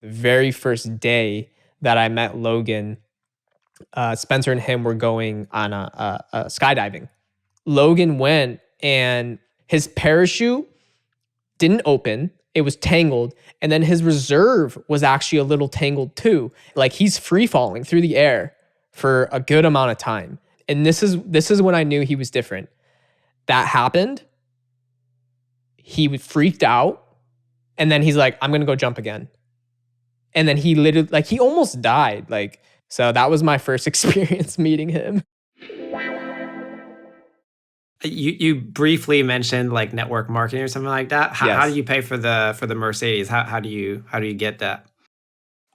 The very first day that I met Logan, Spencer and him were going on a skydiving. Logan went and his parachute didn't open. It was tangled. And then his reserve was actually a little tangled too. Like he's free falling through the air for a good amount of time. And this is when I knew he was different. That happened. He freaked out. And then he's like, I'm going to go jump again. And then he literally, like, he almost died. Like, so that was my first experience meeting him. You briefly mentioned like network marketing or something like that. How do you pay for the Mercedes? How do you get that?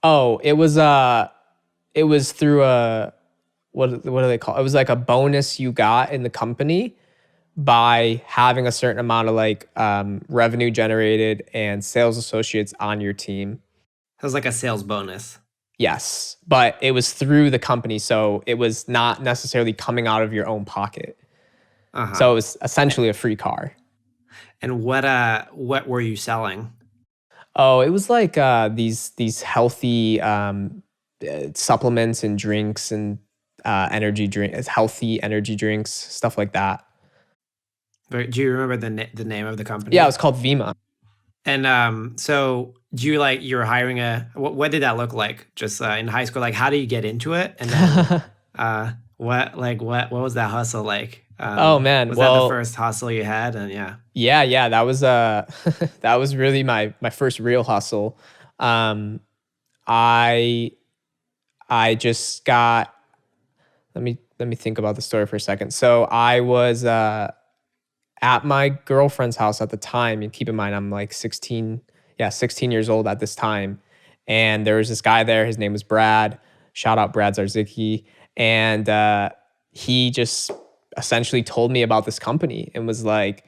Oh, it was through what do they call it? It was like a bonus you got in the company by having a certain amount of like revenue generated and sales associates on your team. It was like a sales bonus. Yes, but it was through the company, so it was not necessarily coming out of your own pocket. So it was essentially a free car. And what were you selling? Oh, it was like these healthy supplements and drinks and healthy energy drinks, stuff like that. Do you remember the name of the company? Yeah, it was called Vima. And so do you like you were hiring what did that look like? Just in high school, like how do you get into it? And then what was that hustle like? Oh man, was that the first hustle you had? And yeah, that was that was really my first real hustle. I just got, let me think about the story for a second. So I was at my girlfriend's house at the time, and keep in mind I'm like 16 years old at this time, and there was this guy there. His name was Brad. Shout out Brad Zarzicki, and he just essentially told me about this company and was like,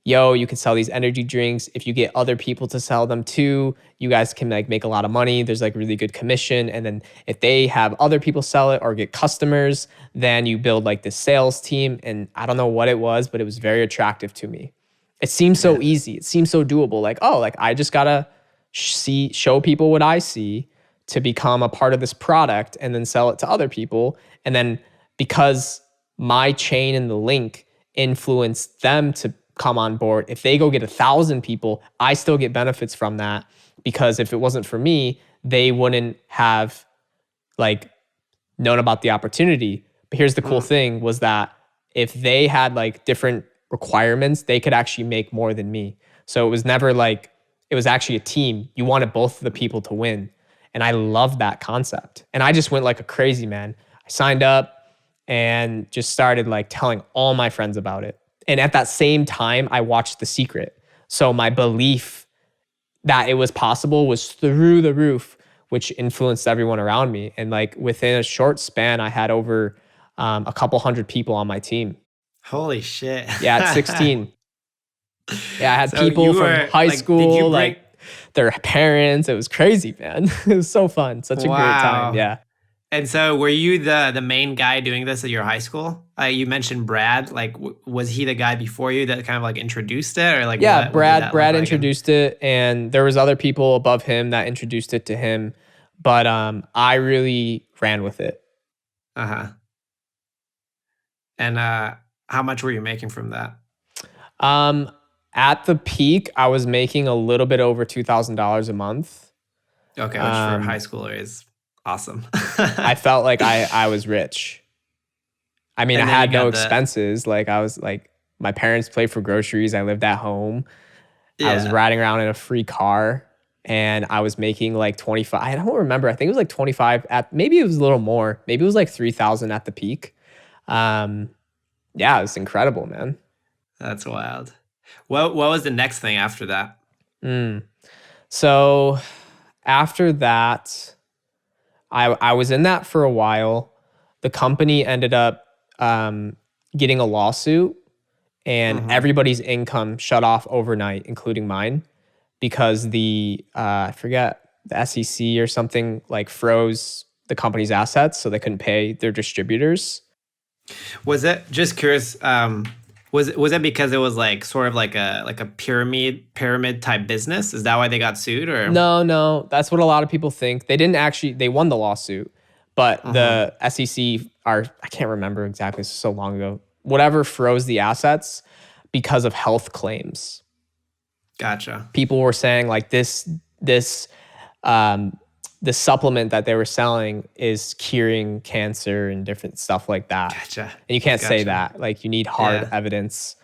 yo, you can sell these energy drinks. If you get other people to sell them too, you guys can like make a lot of money. There's like really good commission. And then if they have other people sell it or get customers, then you build like this sales team. And I don't know what it was, but it was very attractive to me. It seems so easy. It seems so doable. Like, oh, like I just gotta show people what I see to become a part of this product and then sell it to other people. And then because my chain and the link influenced them to come on board, if they go get 1,000 people, I still get benefits from that, because if it wasn't for me, they wouldn't have like known about the opportunity. But here's the cool thing was that if they had like different requirements, they could actually make more than me. So it was never like, it was actually a team. You wanted both of the people to win. And I love that concept. And I just went like a crazy man. I signed up and just started like telling all my friends about it. And at that same time, I watched The Secret. So my belief that it was possible was through the roof, which influenced everyone around me. And like within a short span, I had over a couple hundred people on my team. Holy shit. Yeah, at 16. Yeah, I had people from high school, like their parents. It was crazy, man. It was so fun. Such a great time. Yeah. And so were you the main guy doing this at your high school? You mentioned Brad. Like, was he the guy before you that kind of like introduced it? Or like, yeah, Brad introduced it, and there was other people above him that introduced it to him. But I really ran with it. And how much were you making from that? At the peak, I was making a little bit over $2,000 a month. Okay, which for a high schooler is awesome. I felt like I was rich. I mean, I had no expenses. Like I was like, my parents paid for groceries. I lived at home. Yeah. I was riding around in a free car, and I was making like 25. I don't remember. I think it was like 25 maybe it was a little more. Maybe it was like 3,000 at the peak. Yeah, it was incredible, man. That's wild. What was the next thing after that? So after that, I was in that for a while. The company ended up getting a lawsuit, and everybody's income shut off overnight, including mine, because I forget, the SEC or something like froze the company's assets, so they couldn't pay their distributors. Was it, just curious, Was it because it was like sort of like a pyramid type business? Is that why they got sued or? No, no, that's what a lot of people think. They didn't actually, they won the lawsuit, but Mm-hmm. the SEC are, I can't remember exactly, it's so long ago, whatever froze the assets because of health claims. Gotcha. People were saying like this um the supplement that they were selling is curing cancer and different stuff like that. Gotcha. And you can't say Gotcha. that. Like you need hard Yeah. evidence.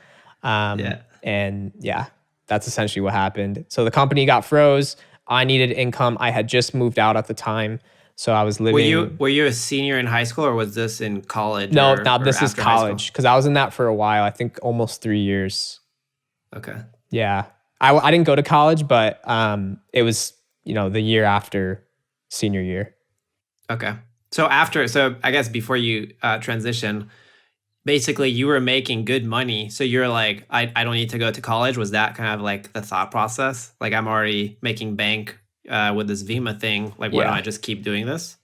Yeah. And yeah, that's essentially what happened. So the company got froze. I needed income. I had just moved out at the time. So I was living. Were you a senior in high school or was this in college No, now or this is after high school? college because I was in that for a while. I think almost 3 years. Okay. Yeah. I didn't go to college, but it was, the year after senior year. Okay. So I guess before you transition, basically you were making good money. So you're like, I don't need to go to college. Was that kind of like the thought process? Like I'm already making bank with this Vima thing. Like why don't Yeah. I just keep doing this?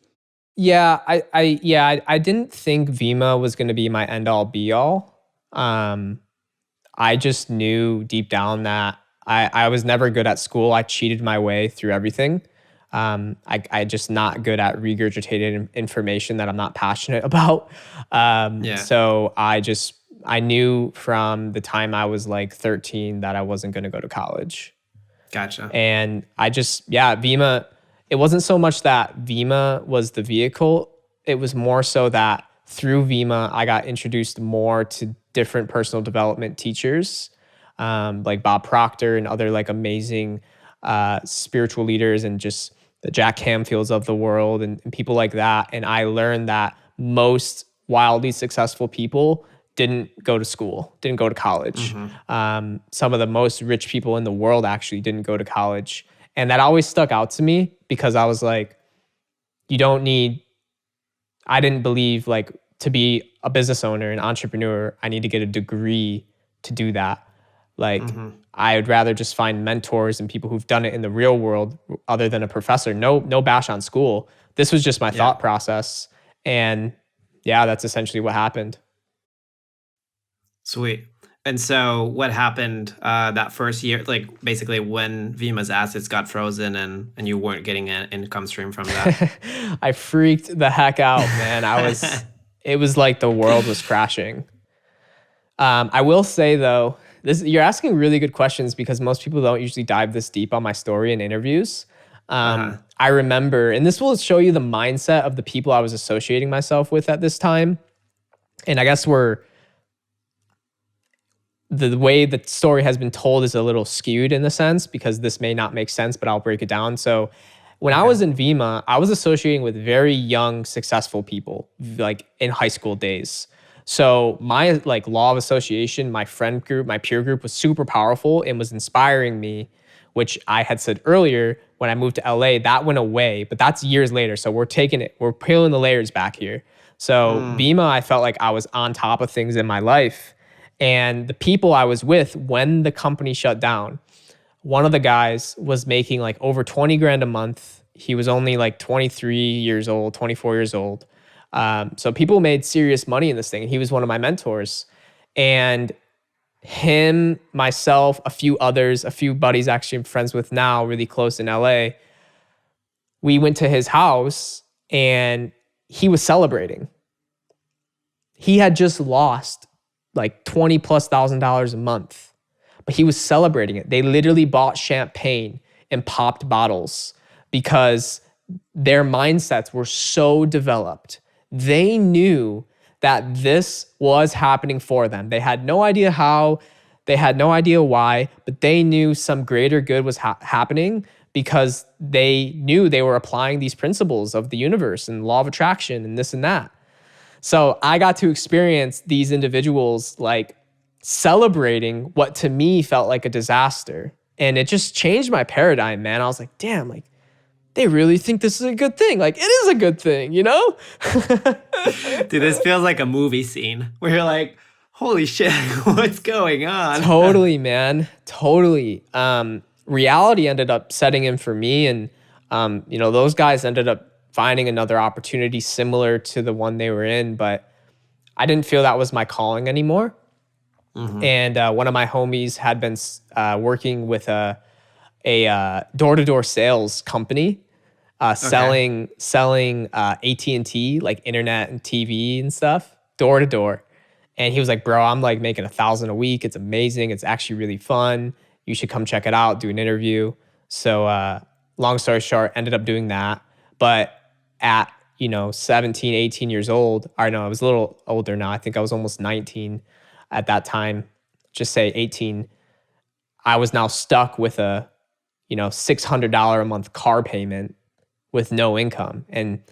Yeah, I didn't think Vima was going to be my end all be all. I just knew deep down that I was never good at school. I cheated my way through everything. I just not good at regurgitated information that I'm not passionate about. Yeah. So I knew from the time I was like 13 that I wasn't going to go to college. Gotcha. And Vima, it wasn't so much that Vima was the vehicle. It was more so that through Vima, I got introduced more to different personal development teachers, like Bob Proctor and other like amazing spiritual leaders and just the Jack Canfields of the world and people like that. And I learned that most wildly successful people didn't go to school, didn't go to college. Mm-hmm. Some of the most rich people in the world actually didn't go to college. And that always stuck out to me because I was like, I didn't believe like to be a business owner, an entrepreneur, I need to get a degree to do that. Like Mm-hmm. I would rather just find mentors and people who've done it in the real world other than a professor. No bash on school. This was just my thought process. And yeah, that's essentially what happened. Sweet. And so what happened that first year, like basically when Vima's assets got frozen and you weren't getting an income stream from that? I freaked the heck out, man. It was like the world was crashing. I will say though, you're asking really good questions because most people don't usually dive this deep on my story in interviews. I remember, and this will show you the mindset of the people I was associating myself with at this time. And I guess the way the story has been told is a little skewed in the sense because this may not make sense, but I'll break it down. So when I was in Vima, I was associating with very young, successful people, like in high school days. So my like law of association, my friend group, my peer group was super powerful and was inspiring me, which I had said earlier when I moved to LA, that went away, but that's years later. So we're peeling the layers back here. So Vima, I felt like I was on top of things in my life. And the people I was with when the company shut down, one of the guys was making like over 20 grand a month. He was only like 23 years old, 24 years old. So people made serious money in this thing. He was one of my mentors. And him, myself, a few others, a few buddies actually I'm friends with now, really close in LA. We went to his house and he was celebrating. He had just lost like $20,000+ a month, but he was celebrating it. They literally bought champagne and popped bottles because their mindsets were so developed. They knew that this was happening for them. They had no idea how, they had no idea why, but they knew some greater good was happening because they knew they were applying these principles of the universe and law of attraction and this and that. So I got to experience these individuals like celebrating what to me felt like a disaster. And it just changed my paradigm, man. I was like, damn, like they really think this is a good thing. Like it is a good thing, you know? Dude, this feels like a movie scene where you're like, holy shit, what's going on? Totally, man. Totally. Reality ended up setting in for me. And, those guys ended up finding another opportunity similar to the one they were in, but I didn't feel that was my calling anymore. Hmm. And one of my homies had been working with a door-to-door sales company, Okay. selling AT&T, like internet and TV and stuff, door to door. And he was like, "Bro, I'm like making 1,000 a week. It's amazing. It's actually really fun. You should come check it out. Do an interview." So, long story short, ended up doing that. But at 17, 18 years old, or no, I was a little older now. I think I was almost 19 at that time. Just say 18. I was now stuck with a $600 a month car payment with no income. And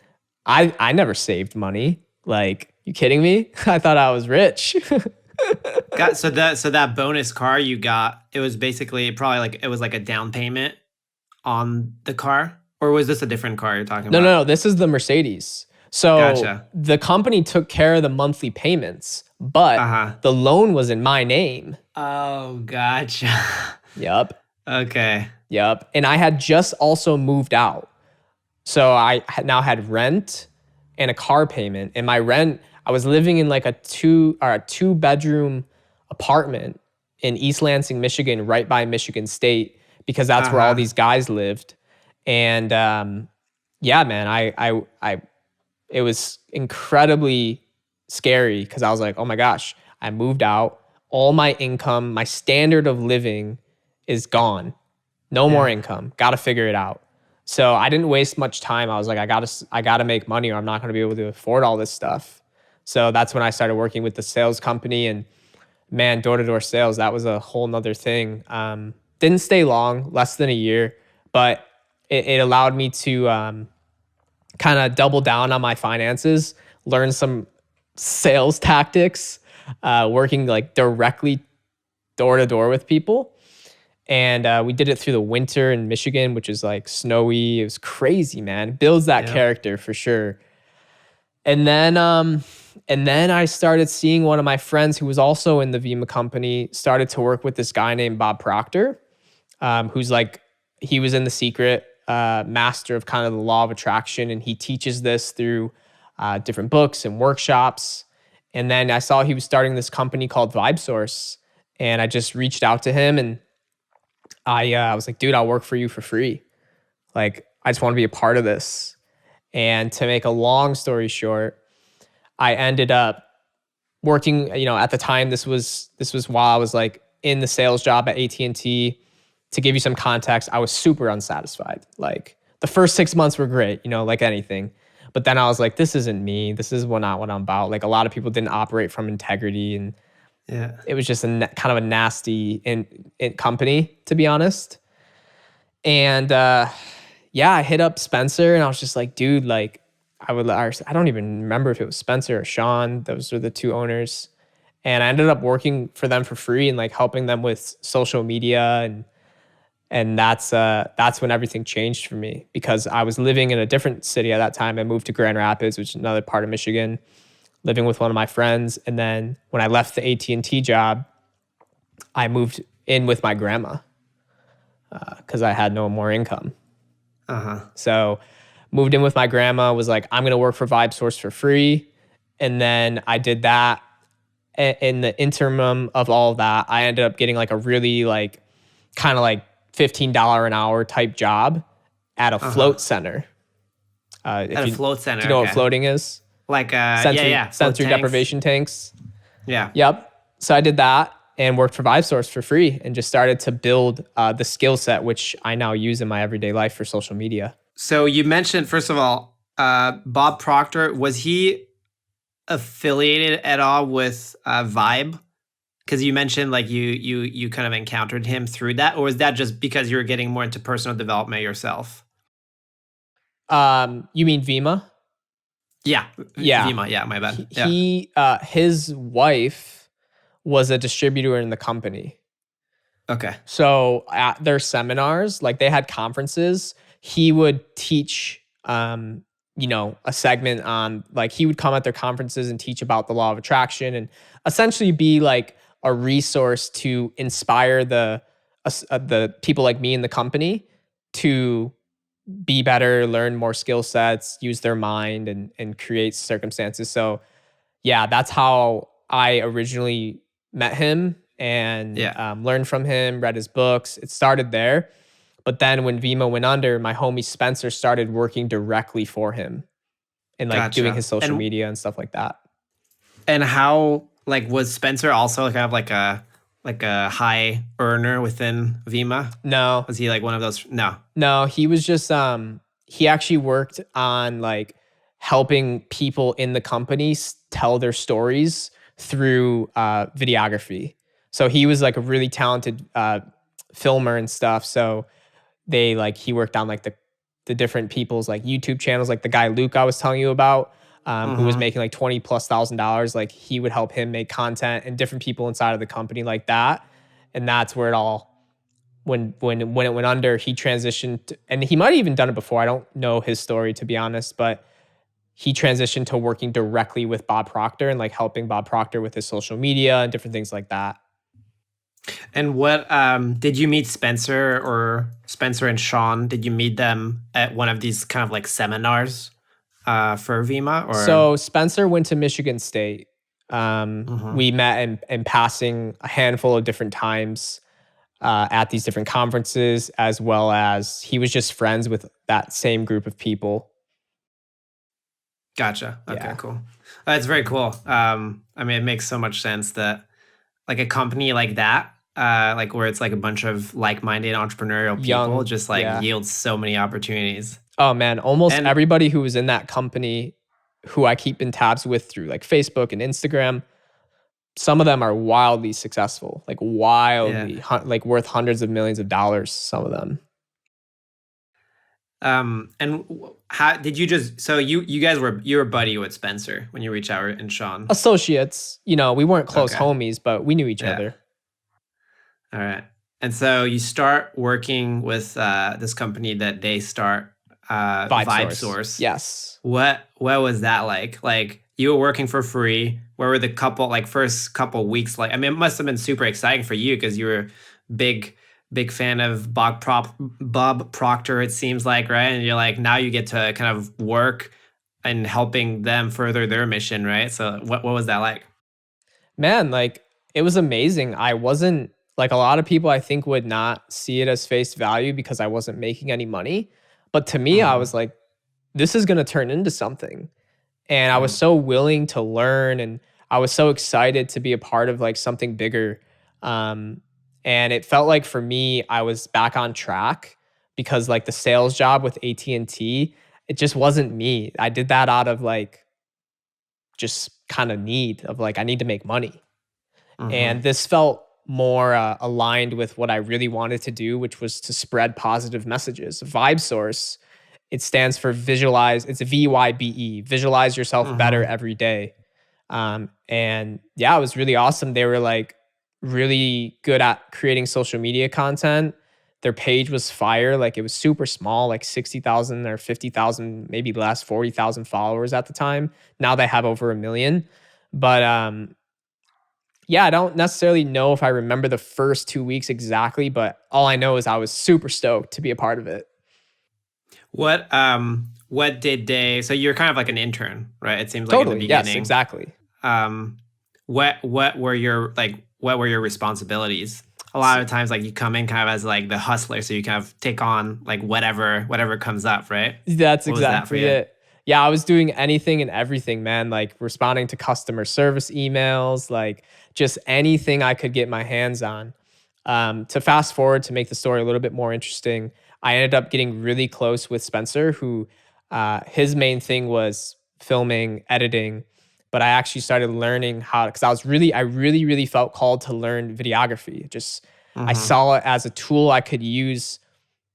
I never saved money. Like, you kidding me? I thought I was rich. Got so that bonus car you got, it was basically probably like it was like a down payment on the car, or was this a different car you're talking No, no, about? no. This is the Mercedes. So Gotcha. the company took care of the monthly payments, but Uh-huh. the loan was in my name. Oh, gotcha. Yep. Okay. Yep. And I had just also moved out. So I now had rent and a car payment. And my rent, I was living in like a two bedroom apartment in East Lansing, Michigan, right by Michigan State, because that's where all Uh-huh. these guys lived. And yeah, man, it was incredibly scary because I was like, oh my gosh, I moved out. All my income, my standard of living is gone. No more Yeah. income. Got to figure it out. So I didn't waste much time. I was like, I gotta make money, or I'm not gonna be able to afford all this stuff. So that's when I started working with the sales company, and man, door to door sales, that was a whole nother thing. Didn't stay long, less than a year, but it allowed me to kind of double down on my finances, learn some sales tactics, working like directly door to door with people. And we did it through the winter in Michigan, which is like snowy. It was crazy, man. Builds that Yeah. character for sure. And then I started seeing one of my friends who was also in the Vima company started to work with this guy named Bob Proctor, who's like, he was in The Secret, master of kind of the law of attraction, and he teaches this through different books and workshops. And then I saw he was starting this company called Vibe Source, and I just reached out to him, and I was like, dude, I'll work for you for free. Like, I just want to be a part of this. And to make a long story short, I ended up working, at the time, this was while I was like in the sales job at AT&T. To give you some context, I was super unsatisfied. Like, the first 6 months were great, like anything. But then I was like, this isn't me. This is not what I'm about. Like, a lot of people didn't operate from integrity, and Yeah. it was just kind of a nasty in company, to be honest. And yeah, I hit up Spencer, and I was just like, dude, like, I don't even remember if it was Spencer or Sean. Those were the two owners. And I ended up working for them for free and like helping them with social media, and that's when everything changed for me, because I was living in a different city at that time. I moved to Grand Rapids, which is another part of Michigan, living with one of my friends. And then when I left the AT&T job, I moved in with my grandma because I had no more income. Uh-huh. So moved in with my grandma, was like, I'm going to work for Vibe Source for free. And then I did that. In the interim of all of that, I ended up getting like a really like kind of like $15 an hour type job at a Uh-huh. float center. If At a you float Do center. you know what Okay. floating is? Like yeah, float Sensory tanks. deprivation tanks. Yeah. Yep. So I did that and worked for VibeSource for free and just started to build the skill set, which I now use in my everyday life for social media. So you mentioned, first of all, Bob Proctor. Was he affiliated at all with Vibe? Because you mentioned like you kind of encountered him through that, or was that just because you were getting more into personal development yourself? You mean Vima? Yeah, Yeah. Vima. Yeah, my bad. Yeah. His wife was a distributor in the company. Okay. So at their seminars, like they had conferences, he would teach, a segment on, like, he would come at their conferences and teach about the law of attraction and essentially be like a resource to inspire the people like me in the company to be better, learn more skill sets, use their mind, and create circumstances. So yeah, that's how I originally met him and Yeah. learned from him, read his books. It started there. But then when Vimo went under, my homie Spencer started working directly for him and like doing Gotcha. his social media and stuff like that. And how like was Spencer also kind of like a high earner within Vima? No, Was he like one of those? No. no, he was just he actually worked on like helping people in the company tell their stories through videography. So he was like a really talented filmer and stuff. So they like he worked on like the different people's like YouTube channels, like the guy Luke I was telling you about, who was Mm-hmm. making like $20,000+. Like he would help him make content and different people inside of the company like that. And that's where it all when it went under, he transitioned and he might have even done it before. I don't know his story to be honest, but he transitioned to working directly with Bob Proctor and like helping Bob Proctor with his social media and different things like that. And what did you meet Spencer and Sean? Did you meet them at one of these kind of like seminars for Vima or? So Spencer went to Michigan State. Mhm. We met in passing a handful of different times at these different conferences, as well as he was just friends with that same group of people. Gotcha. Okay, Yeah, cool. That's very cool. I mean, it makes so much sense that like a company like that, like where it's like a bunch of like-minded entrepreneurial people, young. just like Yeah. yields so many opportunities. Oh man, almost And everybody who was in that company who I keep in tabs with through like Facebook and Instagram, some of them are wildly successful, like yeah, wildly, like worth hundreds of millions of dollars. Some of them how did you just? So you guys were you were buddy with Spencer when you reached out and Sean. associates, we weren't close Okay. homies, but we knew each Yeah. other. All right. And so you start working with this company that they start Vibe Vibe source, Source. yes. What was that like? Like you were working for free. Where were the couple like first couple weeks like? I mean, it must have been super exciting for you because you were big big fan of Bob Proctor. It seems like right, and you're like now you get to kind of work and helping them further their mission, right? So what was that like? Man, like it was amazing. I wasn't like a lot of people I think would not see it as face value because I wasn't making any money. But to me, I was Mm-hmm. like, this is going to turn into something. And I was Mm-hmm. so willing to learn and I was so excited to be a part of like something bigger. Um, and it felt like for me, I was back on track because like the sales job with AT&T, it just wasn't me. I did that out of like just kind of need of like I need to make money. Mm-hmm. And this felt more aligned with what I really wanted to do, which was to spread positive messages. Vibe Source, it stands for visualize. It's a VYBE, visualize yourself better Mm-hmm. every day. And yeah, it was really awesome. They were like really good at creating social media content. Their page was fire. Like it was super small, like 60,000 or 50,000, maybe less, 40,000 followers at the time. Now they have over a million. But yeah, I don't necessarily know if I remember the first 2 weeks exactly, but all I know is I was super stoked to be a part of it. What did they so you're kind of like an intern, right? It seems like in the Totally. Yes, beginning. exactly. Um what were your responsibilities? A lot of times like you come in kind of as like the hustler, so you kind of take on like whatever comes up, right? That's What was that for exactly you? it. Yeah, I was doing anything and everything, man. Like responding to customer service emails, like just anything I could get my hands on. To fast forward to make the story a little bit more interesting, I ended up getting really close with Spencer, who his main thing was filming, editing, but I actually started learning how because I really felt called to learn videography. Just I Mhm. saw it as a tool I could use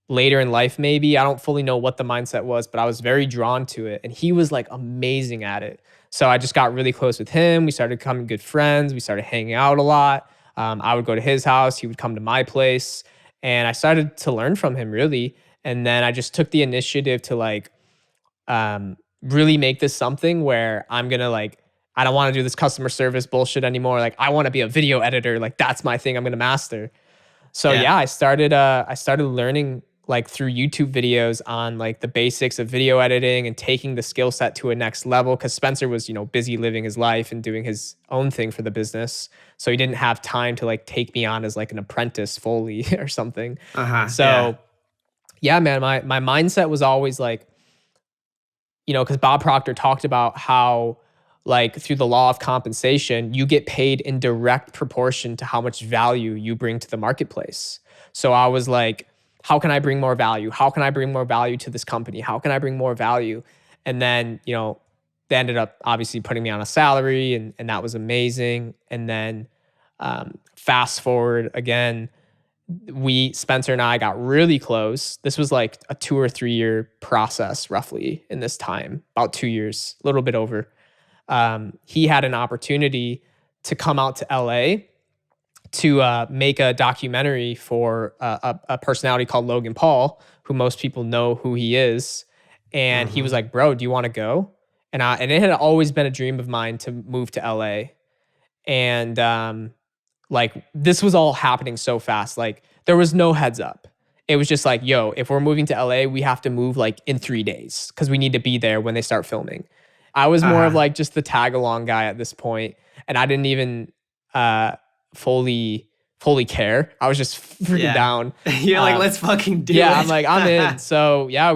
later in life maybe. I don't fully know what the mindset was, but I was very drawn to it and he was like amazing at it. So I just got really close with him. We started becoming good friends. We started hanging out a lot. I would go to his house, he would come to my place, and I started to learn from him really. And then I just took the initiative to like really make this something where I'm gonna like I don't want to do this customer service bullshit anymore. Like I want to be a video editor. Like that's my thing. I'm gonna master. So Yeah. yeah, I started learning like through YouTube videos on like the basics of video editing and taking the skill set to a next level. Cause Spencer was, busy living his life and doing his own thing for the business. So he didn't have time to like take me on as like an apprentice fully or something. Yeah. So yeah, man, my mindset was always like, because Bob Proctor talked about how, like, through the law of compensation, you get paid in direct proportion to how much value you bring to the marketplace. So I was like, how can I bring more value? How can I bring more value to this company? How can I bring more value? And then, they ended up obviously putting me on a salary, and that was amazing. And then fast forward again, Spencer and I got really close. This was like a 2 or 3 year process, roughly in this time, about 2 years, a little bit over. He had an opportunity to come out to LA to make a documentary for a personality called Logan Paul, who most people know who he is. And he was Hmm. like, "Bro, do you want to go?" And it had always been a dream of mine to move to LA. And like this was all happening so fast. Like there was no heads up. It was just like, yo, if we're moving to LA, we have to move like in 3 days because we need to be there when they start filming. I was more of like just the tag along guy at this point, and I didn't even uh, fully fully care. I was just freaking Yeah. down. You're like, let's fucking do Yeah, it. I'm like, I'm in. So yeah,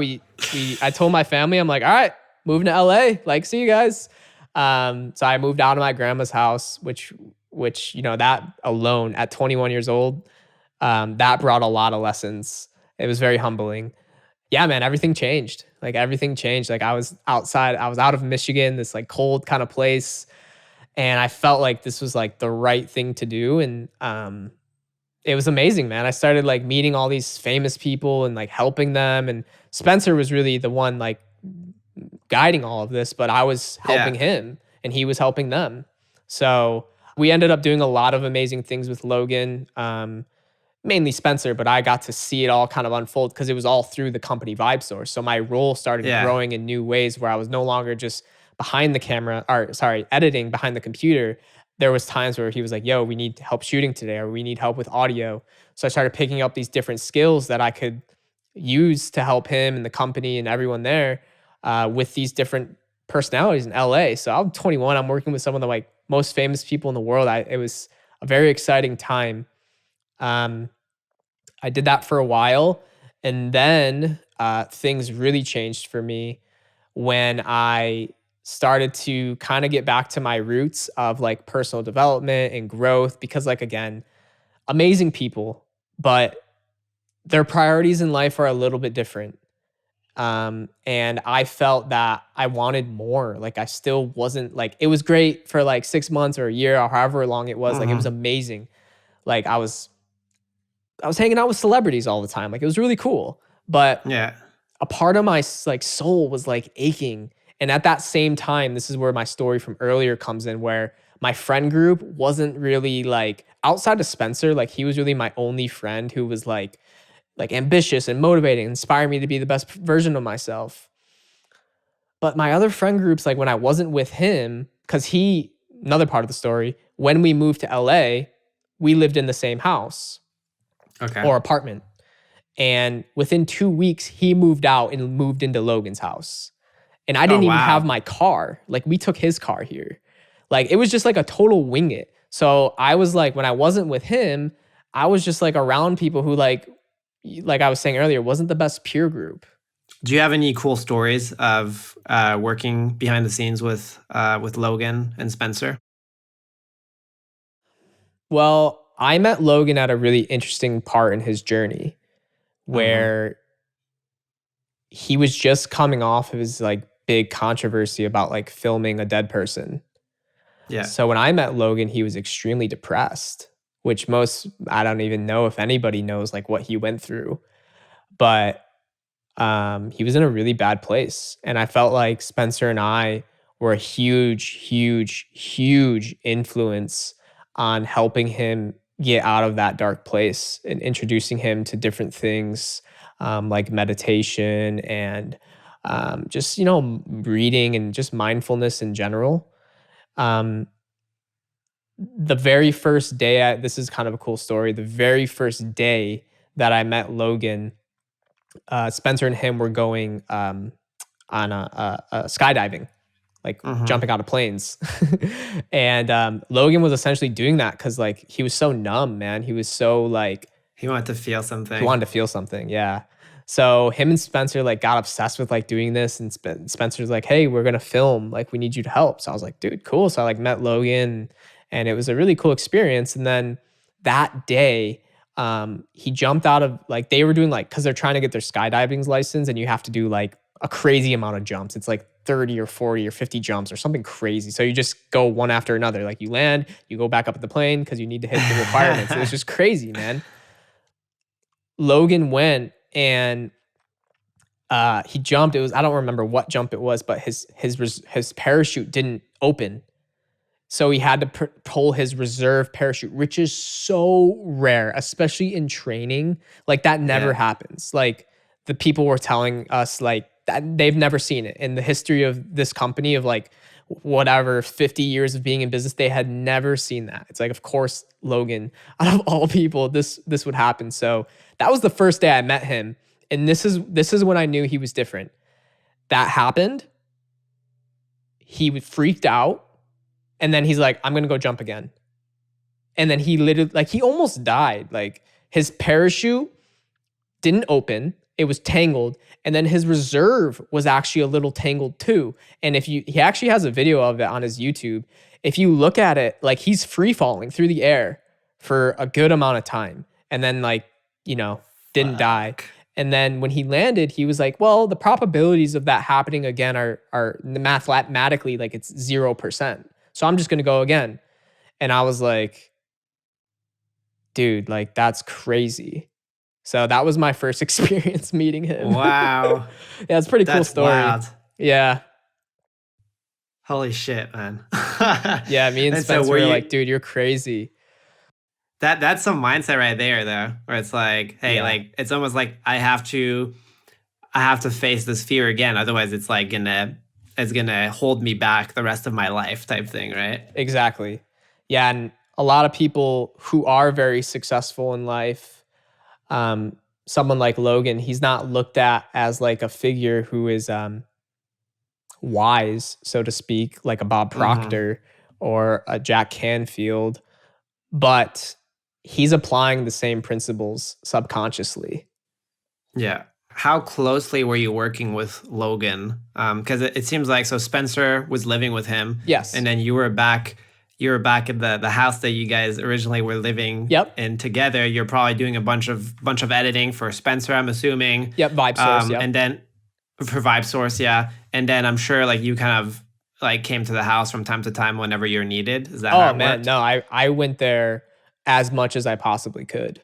I told my family, I'm like, all right, moving to LA. Like, see you guys. So I moved out of my grandma's house, which that alone at 21 years old, that brought a lot of lessons. It was very humbling. Yeah, man, everything changed. Like everything changed. Like I was outside, I was out of Michigan, this like cold kind of place, and I felt like this was like the right thing to do. And it was amazing, man. I started like meeting all these famous people and like helping them. And Spencer was really the one like guiding all of this, but I was helping Yeah. him and he was helping them. So we ended up doing a lot of amazing things with Logan, mainly Spencer, but I got to see it all kind of unfold because it was all through the company Vibe Source. So my role started Yeah. growing in new ways where I was no longer just behind the camera, or sorry, editing behind the computer. There was times where he was like, yo, we need help shooting today, or we need help with audio. So I started picking up these different skills that I could use to help him and the company and everyone there with these different personalities in LA. So I'm 21. I'm working with some of the like most famous people in the world. It was a very exciting time. Um, I did that for a while, and then things really changed for me when I started to kind of get back to my roots of like personal development and growth. Because, like, again, amazing people, but their priorities in life are a little bit different. And I felt that I wanted more. Like I still wasn't like, it was great for like 6 months or a year or however long it was. Like it was Hmm. amazing. Like I was hanging out with celebrities all the time. Like it was really cool. But Yeah. a part of my like soul was like aching. And at that same time, this is where my story from earlier comes in, where my friend group wasn't really like outside of Spencer, like he was really my only friend who was like ambitious and motivating, inspiring me to be the best version of myself. But my other friend groups, like when I wasn't with him, because another part of the story, when we moved to LA, we lived in the same house Okay. or apartment. And within 2 weeks, he moved out and moved into Logan's house. And I Oh didn't even have wow. my car. Like we took his car here. Like it was just like a total wing it. So I was like, when I wasn't with him, I was just like around people who like I was saying earlier, wasn't the best peer group. Do you have any cool stories of working behind the scenes with Logan and Spencer? Well, I met Logan at a really interesting part in his journey Hmm. where he was just coming off of his like big controversy about like filming a dead person. Yeah. So when I met Logan, he was extremely depressed, which I don't even know if anybody knows like what he went through, but he was in a really bad place. And I felt like Spencer and I were a huge, huge, huge influence on helping him get out of that dark place and introducing him to different things like meditation and just, reading and just mindfulness in general. Um, the very first day, this is kind of a cool story. The very first day that I met Logan, Spencer and him were going on a skydiving, like Mm-hmm. jumping out of planes. And Logan was essentially doing that because like he was so numb, man. He was so like He wanted to feel he something. wanted to feel something. Yeah. So him and Spencer like got obsessed with like doing this, and Spencer's like, "Hey, we're gonna film. Like, we need you to help." So I was like, "Dude, cool." So I like met Logan, and it was a really cool experience. And then that day, he jumped out of like they were doing like because they're trying to get their skydiving license, and you have to do like a crazy amount of jumps. It's like 30 or 40 or 50 jumps or something crazy. So you just go one after another. Like you land, you go back up at the plane because you need to hit the requirements. It was just crazy, man. Logan went and he jumped. It was I don't remember what jump it was, but his parachute didn't open, so he had to pull his reserve parachute, which is so rare, especially in training. Like that never Yeah. happens. Like the people were telling us like that they've never seen it in the history of this company of like whatever 50 years of being in business. They had never seen that. It's like, of course, Logan, out of all people, this would happen. So that was the first day I met him, and this is when I knew he was different. That happened. He was freaked out, and then he's like, "I'm gonna go jump again." And then he literally, like, he almost died. Like, his parachute didn't open, it was tangled. And then his reserve was actually a little tangled too. And he actually has a video of it on his YouTube. If you look at it, like, he's free falling through the air for a good amount of time. And then, like, didn't die. Fuck. And then when he landed, he was like, well, the probabilities of that happening again are mathematically like it's 0%. So I'm just going to go again. And I was like, dude, like that's crazy. So that was my first experience meeting him. Wow. Yeah, it's a pretty cool That's story. wild. Yeah. Holy shit, man. Yeah, me and And Spencer so were like, dude, you're crazy. that's some mindset right there though, where it's like, hey, Yeah. like it's almost like I have to face this fear again. Otherwise it's like it's gonna hold me back the rest of my life type thing, right? Exactly. Yeah, and a lot of people who are very successful in life, someone like Logan, he's not looked at as like a figure who is wise, so to speak, like a Bob Mm-hmm. Proctor or a Jack Canfield, but he's applying the same principles subconsciously. Yeah. How closely were you working with Logan? Because it seems like so Spencer was living with him, Yes. and then you were back in the house that you guys originally were living Yep. in together. You're probably doing a bunch of editing for Spencer, I'm assuming. Yep. Vibe source. Yep. And then for Vibe Source, yeah. And then I'm sure like you kind of like came to the house from time to time whenever you're needed. Is that how Oh it man, worked? no, I went there as much as I possibly could.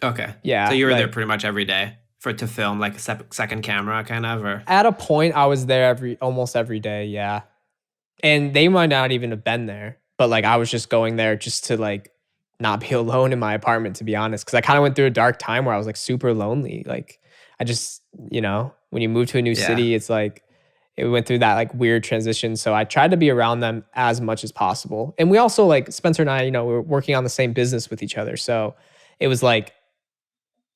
Okay. So Yeah, you were there like pretty much every day to film like a second camera kind of or at a point I was there almost every day, yeah. And they might not even have been there, but like I was just going there just to like not be alone in my apartment, to be honest, cuz I kind of went through a dark time where I was like super lonely. Like I just, when you move to a new yeah. city, it's like it went through that like weird transition. So I tried to be around them as much as possible. And we also like Spencer and I, we were working on the same business with each other. So it was like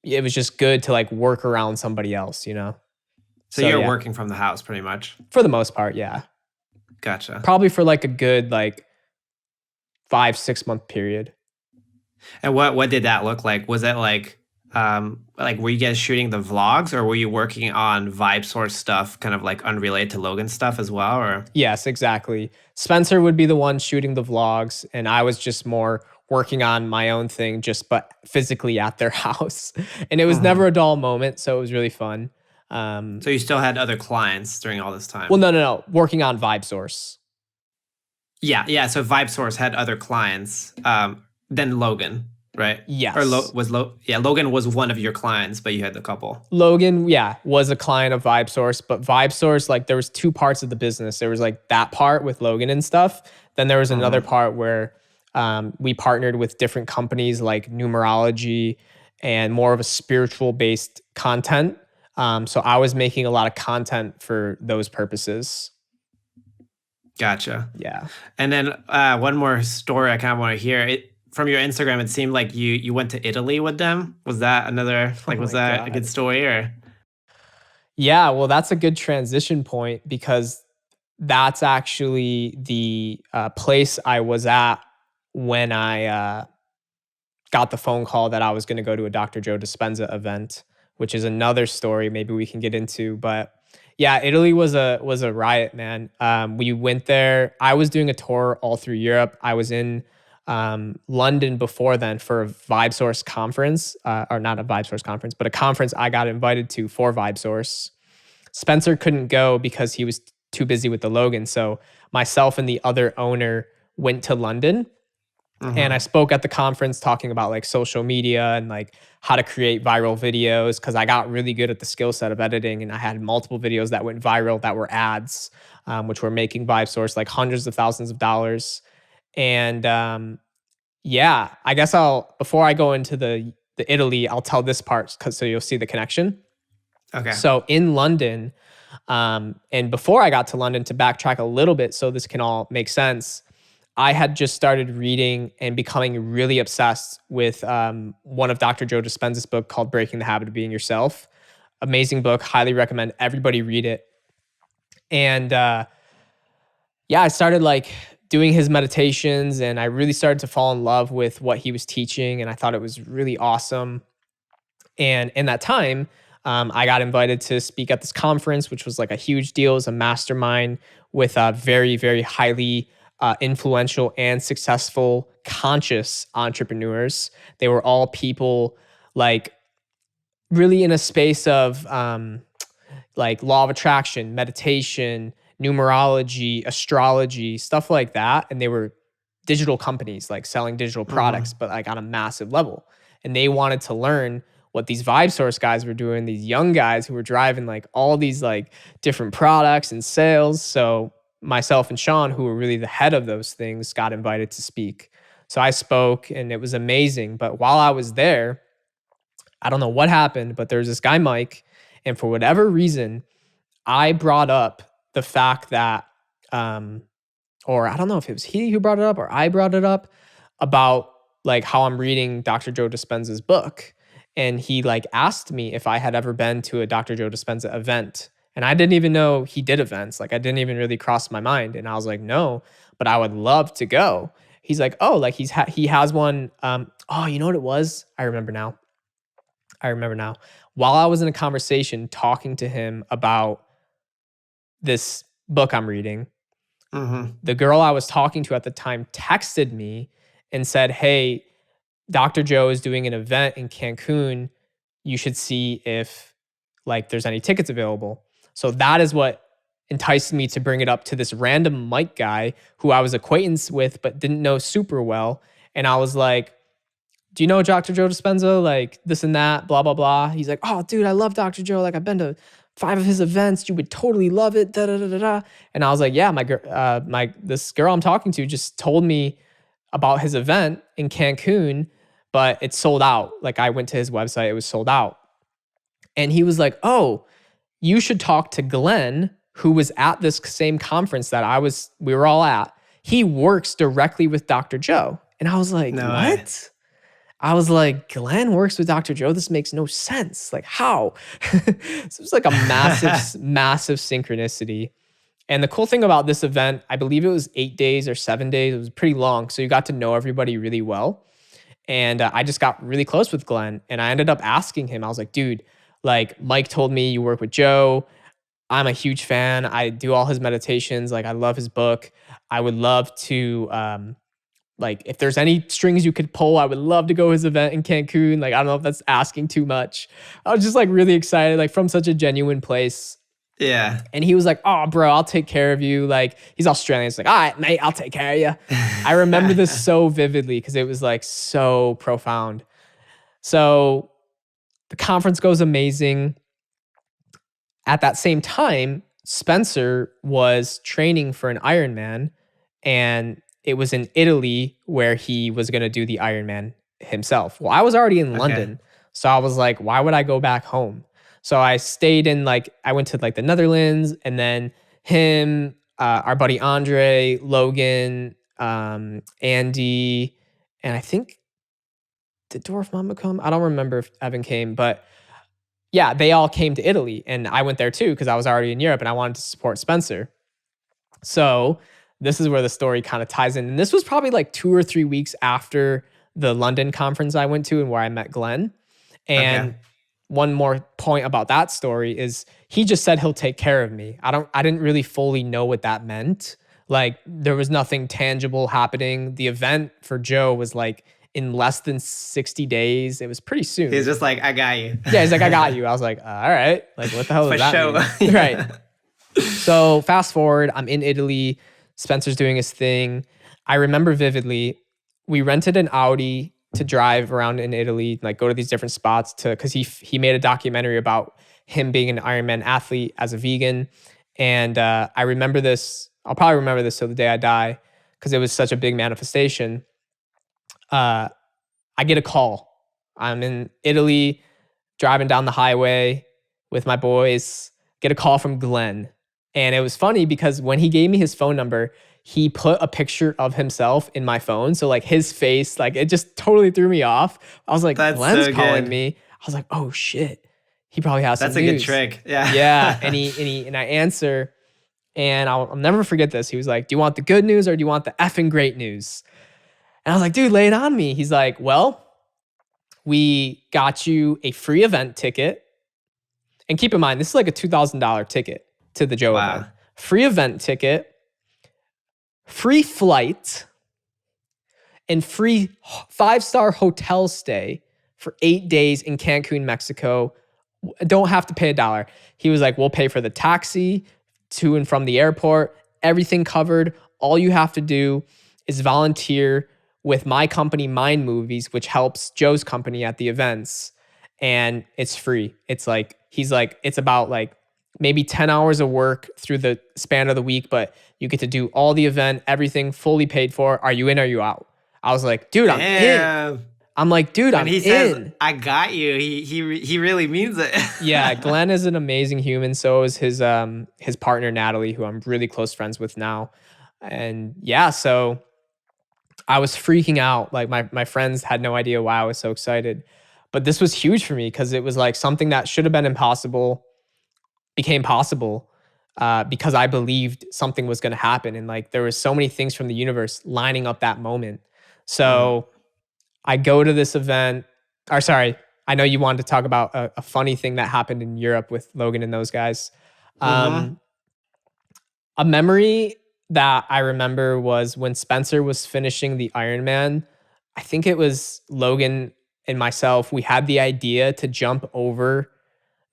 it was just good to like work around somebody else. So So you're yeah, working from the house pretty much. for the most part, yeah. Gotcha. Probably for like a good like 5-6 month period. And what did that look like? Was it like were you guys shooting the vlogs or were you working on Vibe Source stuff kind of like unrelated to Logan stuff as well or Yes, exactly. Spencer would be the one shooting the vlogs, and I was just more working on my own thing, just but physically at their house. And it was never Mhm. a dull moment, so it was really fun. Um, So you still had other clients during all this well, time? no, working on Vibe Source. Yeah, yeah. So Vibe Source had other clients than Logan, right? Or Yes. Logan was one of your clients, but you had a couple. Logan, yeah, was a client of Vibe Source, but Vibe Source, like there was two parts of the business. There was like that part with Logan and stuff. Then there was another Mhm. part where we partnered with different companies like numerology and more of a spiritual based content. So I was making a lot of content for those purposes. Gotcha. Yeah. And then one more story I kind of want to hear. It from your Instagram, it seemed like you went to Italy with them. Was that Oh was my that a good God. story or? Yeah, well, that's a good transition point because that's actually the place I was at when I got the phone call that I was going to go to a Dr. Joe Dispenza event, which is another story maybe we can get into. But yeah, Italy was a riot, man. We went there. I was doing a tour all through Europe. I was in London before then for a Vibe Source conference, or not a Vibe Source conference, but a conference I got invited to for Vibe Source. Spencer couldn't go because he was too busy with the Logan. So myself and the other owner went to London, and I Hmm. spoke at the conference talking about like social media and like how to create viral videos because I got really good at the skill set of editing, and I had multiple videos that went viral that were ads, which were making Vibe Source like hundreds of thousands of dollars. And yeah, I guess I'll before I go into the Italy, I'll tell this part because so you'll see the connection. Okay. So in London, and before I got to London, to backtrack a little bit so this can all make sense, I had just started reading and becoming really obsessed with one of Dr. Joe Dispenza's book called Breaking the Habit of Being Yourself. Amazing book, highly recommend everybody read it. And yeah, I started like doing his meditations, and I really started to fall in love with what he was teaching, and I thought it was really awesome. And in that time, I got invited to speak at this conference, which was like a huge deal. It was a mastermind with very, very highly influential and successful conscious entrepreneurs. They were all people like really in a space of like law of attraction, meditation, numerology, astrology, stuff like that. And they were digital companies like selling digital products, Hmm. but like on a massive level. And they wanted to learn what these Vibe Source guys were doing, these young guys who were driving like all these like different products and sales. So myself and Sean, who were really the head of those things, got invited to speak. So I spoke and it was amazing. But while I was there, I don't know what happened, but there's this guy, Mike. And for whatever reason, I brought up the fact that, um, or I don't know if it was he who brought it up or I brought it up about like how I'm reading Dr. Joe Dispenza's book. And he like asked me if I had ever been to a Dr. Joe Dispenza event. And I didn't even know he did events. Like I didn't even really cross my mind. And I was like, no, but I would love to go. He's like, oh, like he has one. Oh, you know what it was? I remember now. I remember now. While I was in a conversation talking to him about this book I'm reading, Hmm. the girl I was talking to at the time texted me and said, "Hey, Dr. Joe is doing an event in Cancun. You should see if like there's any tickets available." So that is what enticed me to bring it up to this random Mike guy who I was acquaintance with but didn't know super well. And I was like, do you know Dr. Joe Dispenza? Like this and that, blah, blah, blah. He's like, oh, dude, I love Dr. Joe. Like I've been to 5 of his events. You would totally love it. Da, da, da, da, da. And I was like, yeah, this girl I'm talking to just told me about his event in Cancun, but it's sold out. Like I went to his website, it was sold out. And he was like, oh, you should talk to Glenn, who was at this same conference that we were all at. He works directly with Dr. Joe. And I was like, No way. what? I was like, Glenn works with Dr. Joe. This makes no sense. Like, how? So it was like a massive, massive synchronicity. And the cool thing about this event, I believe it was 8 days or 7 days. It was pretty long. So you got to know everybody really well. And I just got really close with Glenn. And I ended up asking him, I was like, dude, like Mike told me you work with Joe. I'm a huge fan. I do all his meditations. Like, I love his book. I would love to, like if there's any strings you could pull, I would love to go to his event in Cancun. Like I don't know if that's asking too much. I was just like really excited, like from such a genuine place. Yeah. And he was like, "Oh, bro, I'll take care of you." Like he's Australian. He's like, "All right, mate, I'll take care of you." I remember this so vividly because it was like so profound. So the conference goes amazing. At that same time, Spencer was training for an Ironman, and it was in Italy where he was going to do the Ironman himself. Well, I was already in Okay. London, so I was like, why would I go back home? So I stayed in like I went to like the Netherlands, and then him, our buddy Andre, Logan, Andy, and I think did Dwarf Mama come? I don't remember if Evan came, but yeah, they all came to Italy, and I went there too because I was already in Europe and I wanted to support Spencer. So this is where the story kind of ties in. And this was probably like 2 or 3 weeks after the London conference I went to and where I met Glenn. Okay. And one more point about that story is he just said he'll take care of me. I didn't really fully know what that meant. Like there was nothing tangible happening. The event for Joe was like in less than 60 days. It was pretty He's soon. just like, I got you. Yeah, he's like, I got you. I was like, all right. Like, what the hell For does that sure. mean? Right. So fast forward, I'm in Italy. Spencer's doing his thing. I remember vividly, we rented an Audi to drive around in Italy, like go to these different spots because he made a documentary about him being an Ironman athlete as a vegan. And I remember this. I'll probably remember this till the day I die because it was such a big manifestation. I get a call. I'm in Italy, driving down the highway with my boys, get a call from Glenn. And it was funny because when he gave me his phone number, he put a picture of himself in my phone. So like his face, like it just totally threw me off. I was like, That's Glenn's so calling good. me. I was like, oh shit. He probably has That's some a good news. trick. Yeah. Yeah. And I answer and I'll never forget this. He was like, do you want the good news or do you want the effing great news? And I was like, dude, lay it on me. He's like, well, we got you a free event ticket. And keep in mind, this is like a $2,000 ticket to the Joe Wow. event. Free event ticket, free flight, and free 5-star hotel stay for 8 days in Cancun, Mexico. Don't have to pay $1. He was like, we'll pay for the taxi to and from the airport, everything covered. All you have to do is volunteer with my company, Mind Movies, which helps Joe's company at the events. And it's free. It's like, he's like, it's about like maybe 10 hours of work through the span of the week, but you get to do all the event, everything fully paid for. Are you in? Are you out? I was like, dude, I'm in. Damn. I'm like, dude, When I'm he says, in. I got you, he really means it. Yeah, Glenn is an amazing human. So is his partner Natalie, who I'm really close friends with now. And yeah, so I was freaking out. Like my friends had no idea why I was so excited. But this was huge for me because it was like something that should have been impossible became possible because I believed something was going to happen. And like there was so many things from the universe lining up that moment. So I go to this event, or sorry, I know you wanted to talk about a funny thing that happened in Europe with Logan and those guys. Mm-hmm. A memory that I remember was when Spencer was finishing the Ironman. I think it was Logan and myself. We had the idea to jump over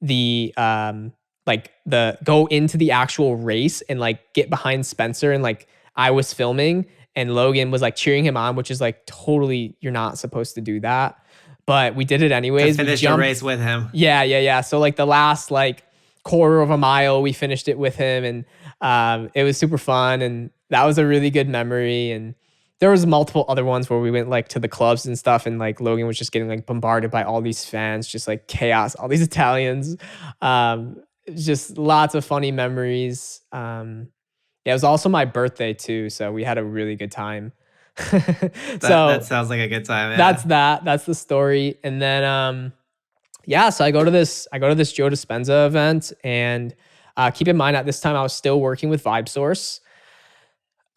the go into the actual race and like get behind Spencer, and like I was filming and Logan was like cheering him on, which is like totally, you're not supposed to do that. But we did it To anyways. finish the race with him. Yeah. So like the last like quarter of a mile, we finished it with him, and it was super fun, and that was a really good memory. And there was multiple other ones where we went like to the clubs and stuff, and like Logan was just getting like bombarded by all these fans, just like chaos, all these Italians. Just lots of funny memories. Yeah, it was also my birthday too, so we had a really good time. That sounds like a good time. Yeah. That's the story. And then yeah, so I go to this Joe Dispenza event, and keep in mind at this time I was still working with Vibe Source.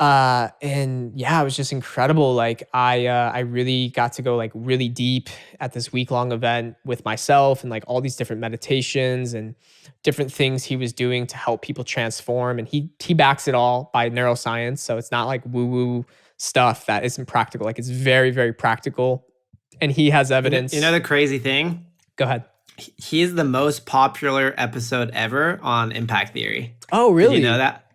And yeah, it was just incredible. Like I really got to go like really deep at this week-long event with myself, and like all these different meditations and different things he was doing to help people transform. And he backs it all by neuroscience. So it's not like woo-woo stuff that isn't practical. Like it's very, very practical. And he has evidence. You know the crazy thing? Go ahead. He's the most popular episode ever on Impact Theory. Oh, really? Did you know that?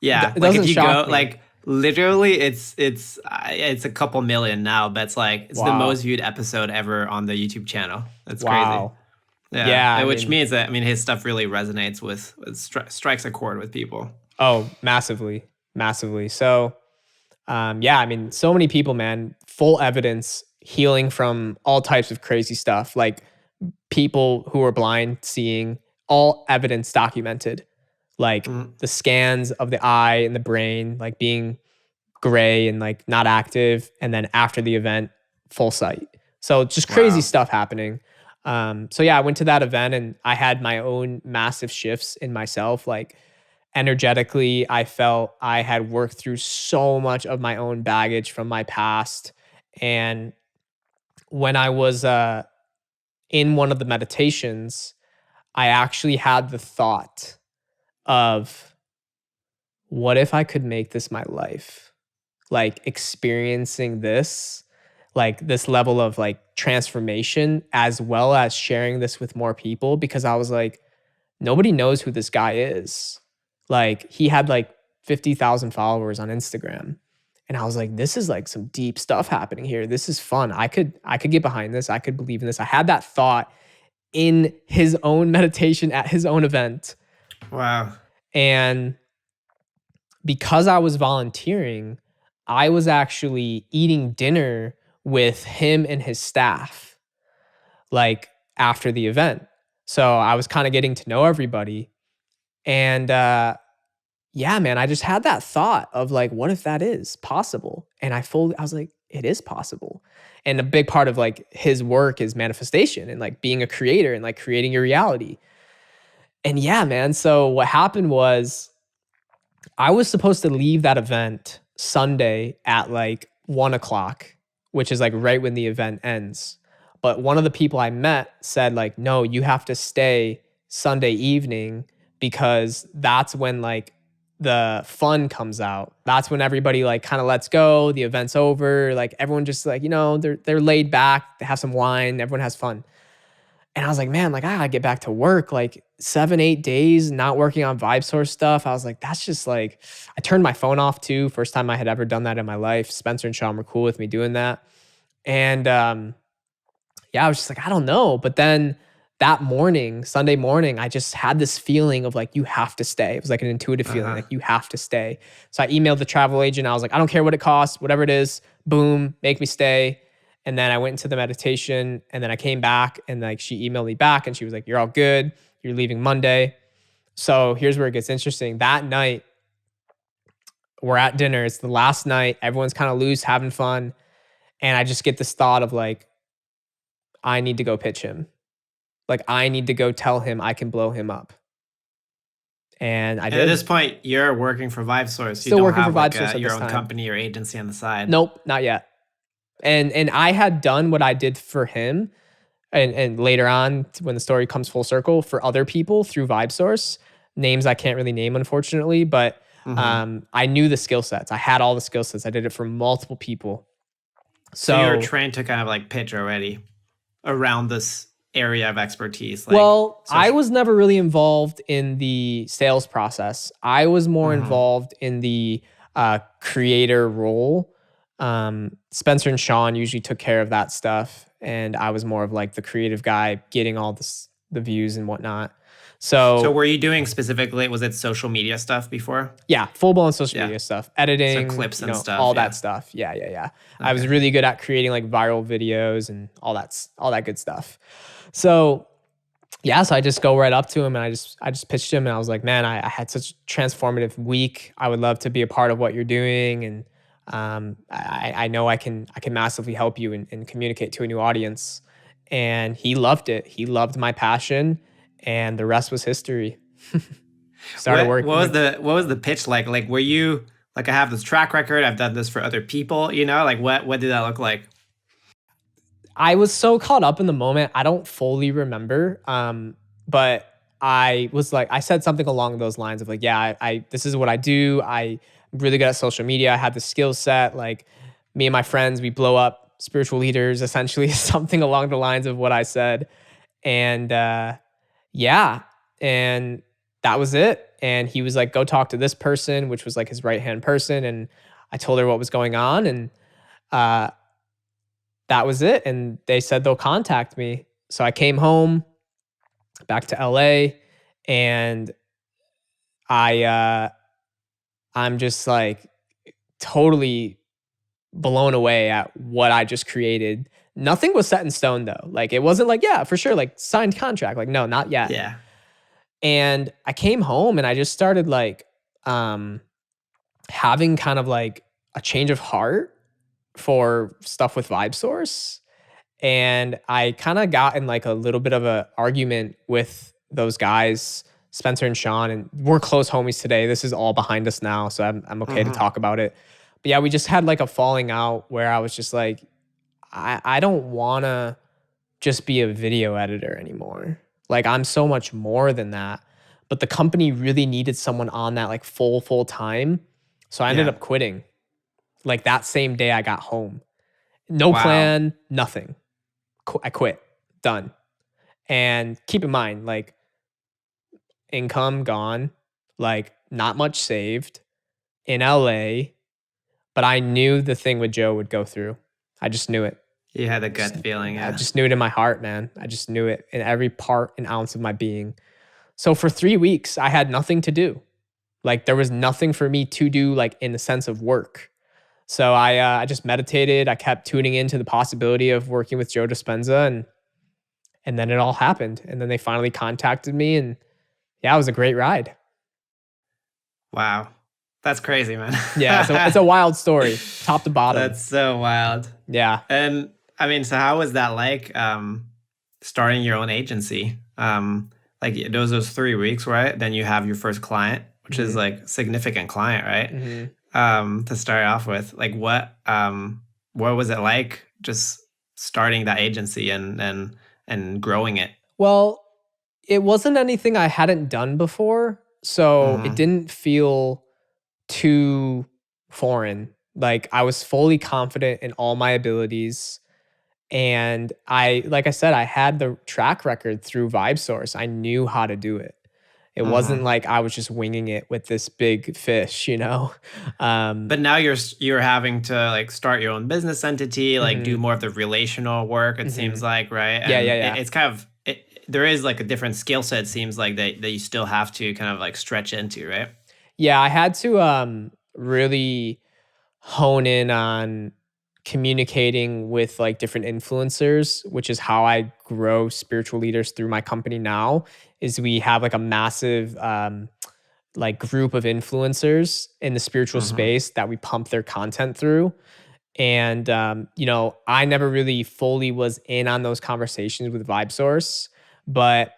Yeah. It Like if doesn't you shock go, me. like literally, it's a couple million now, but it's like it's the Wow. most viewed episode ever on the YouTube channel. That's Wow. crazy. Yeah, I which mean- means that his stuff really resonates with strikes a chord with people. Oh, massively, massively. So, yeah, I mean, so many people, man, full evidence healing from all types of crazy stuff, like people who are blind seeing, all evidence documented, like the scans of the eye and the brain, like being gray and like not active. And then after the event, full sight. So just crazy Wow. stuff happening. So yeah, I went to that event and I had my own massive shifts in myself. Like energetically, I felt I had worked through so much of my own baggage from my past. And when I was in one of the meditations, I actually had the thought of, what if I could make this my life? Like experiencing this, like this level of like transformation, as well as sharing this with more people, because I was like, nobody knows who this guy is. Like he had like 50,000 followers on Instagram. And I was like, this is like some deep stuff happening here. This is fun. I could get behind this. I could believe in this. I had that thought in his own meditation at his own event. Wow. And because I was volunteering, I was actually eating dinner with him and his staff, like after the event. So I was kind of getting to know everybody. And yeah, man, I just had that thought of like, what if that is possible? And I was like, it is possible. And a big part of like his work is manifestation and like being a creator and like creating your reality. And yeah, man. So what happened was, I was supposed to leave that event Sunday at like 1 o'clock, which is like right when the event ends. But one of the people I met said like, no, you have to stay Sunday evening, because that's when like the fun comes out. That's when everybody like kind of lets go. The event's over. Like everyone just like, they're laid back. They have some wine. Everyone has fun. And I was like, man, like I gotta get back to work. Like 7, 8 days not working on Vibe Source stuff. I was like, that's just like, I turned my phone off too. First time I had ever done that in my life. Spencer and Sean were cool with me doing that. And yeah, I was just like, I don't know. But then that morning, Sunday morning, I just had this feeling of like, you have to stay. It was like an intuitive feeling, like you have to stay. So I emailed the travel agent. I was like, I don't care what it costs, whatever it is, boom, make me stay. And then I went into the meditation, and then I came back, and like she emailed me back and she was like, you're all good. You're leaving Monday. So here's where it gets interesting. That night, we're at dinner. It's the last night. Everyone's kind of loose, having fun. And I just get this thought of like, I need to go pitch him. Like I need to go tell him I can blow him up. And I And did. at this point, you're working for Vibe Source. You Still don't working have for Vibe like Source at your this own time. company or agency on the side. Nope, not yet. And I had done what I did for him, and later on when the story comes full circle, for other people through Vibe Source, names I can't really name unfortunately, but I knew the skill sets. I had all the skill sets. I did it for multiple people. So you're trained to kind of like pitch already around this area of expertise. Like, well, I was never really involved in the sales process. I was more involved in the creator role. Spencer and Sean usually took care of that stuff, and I was more of like the creative guy, getting all the views and whatnot. So were you doing specifically, was it social media stuff before? Yeah, full blown social media stuff, editing, so clips and stuff, all that stuff. Yeah. Okay. I was really good at creating like viral videos and all that good stuff. So yeah, so I just go right up to him and I just pitched him, and I was like, man, I had such a transformative week. I would love to be a part of what you're doing, and I know I can massively help you and communicate to a new audience. And he loved it. He loved my passion, and the rest was history. Started working. What was the pitch like? Like, were you like, I have this track record, I've done this for other people, like what did that look like? I was so caught up in the moment, I don't fully remember. But I was like, I said something along those lines of like, yeah, I this is what I do. I'm really good at social media. I have the skill set. Like me and my friends, we blow up spiritual leaders, essentially, something along the lines of what I said. And yeah, and that was it. And he was like, go talk to this person, which was like his right-hand person. And I told her what was going on, and that was it. And they said they'll contact me. So I came home back to LA, and I'm just like totally blown away at what I just created. Nothing was set in stone though. Like it wasn't like, yeah, for sure, like signed contract. Like, no, not yet. Yeah. And I came home and I just started like having kind of like a change of heart for stuff with Vibe Source. And I kind of got in like a little bit of a argument with those guys, Spencer and Sean, and we're close homies today. This is all behind us now, so I'm okay to Mm-hmm. talk about it. But yeah, we just had like a falling out where I was just like, I don't want to just be a video editor anymore. Like I'm so much more than that. But the company really needed someone on that like full time. So I ended Yeah. up quitting. Like that same day I got home. No Wow. plan, nothing. I quit. Done. And keep in mind, like income gone, like not much saved in LA, but I knew the thing with Joe would go through. I just knew it. You had a gut feeling, I yeah. just knew it in my heart, man. I just knew it in every part and ounce of my being. So for 3 weeks, I had nothing to do. Like there was nothing for me to do, like in the sense of work. So I just meditated. I kept tuning into the possibility of working with Joe Dispenza, and then it all happened. And then they finally contacted me, and yeah, it was a great ride. Wow. That's crazy, man. Yeah, it's a wild story, top to bottom. That's so wild. Yeah. And I mean, so how was that like starting your own agency? Like those 3 weeks, right? Then you have your first client, which is like significant client, right? To start off with. Like what was it like just starting that agency and growing it? Well, it wasn't anything I hadn't done before, so it Mm-hmm. didn't feel too foreign. Like I was fully confident in all my abilities. And like I said, I had the track record through Vibe Source. I knew how to do it. It wasn't Mm-hmm. like I was just winging it with this big fish, you know? But now you're having to like start your own business entity, like do Mhm, more of the relational work. It seems mhm. like, right? Yeah, yeah, And yeah. it's kind of there is like a different skill set. It seems like that you still have to kind of like stretch into, right? Yeah, I had to really hone in on communicating with like different influencers, which is how I grow spiritual leaders through my company now. Is we have like a massive like group of influencers in the spiritual Mm-hmm. space that we pump their content through. And I never really fully was in on those conversations with Vibe Source, but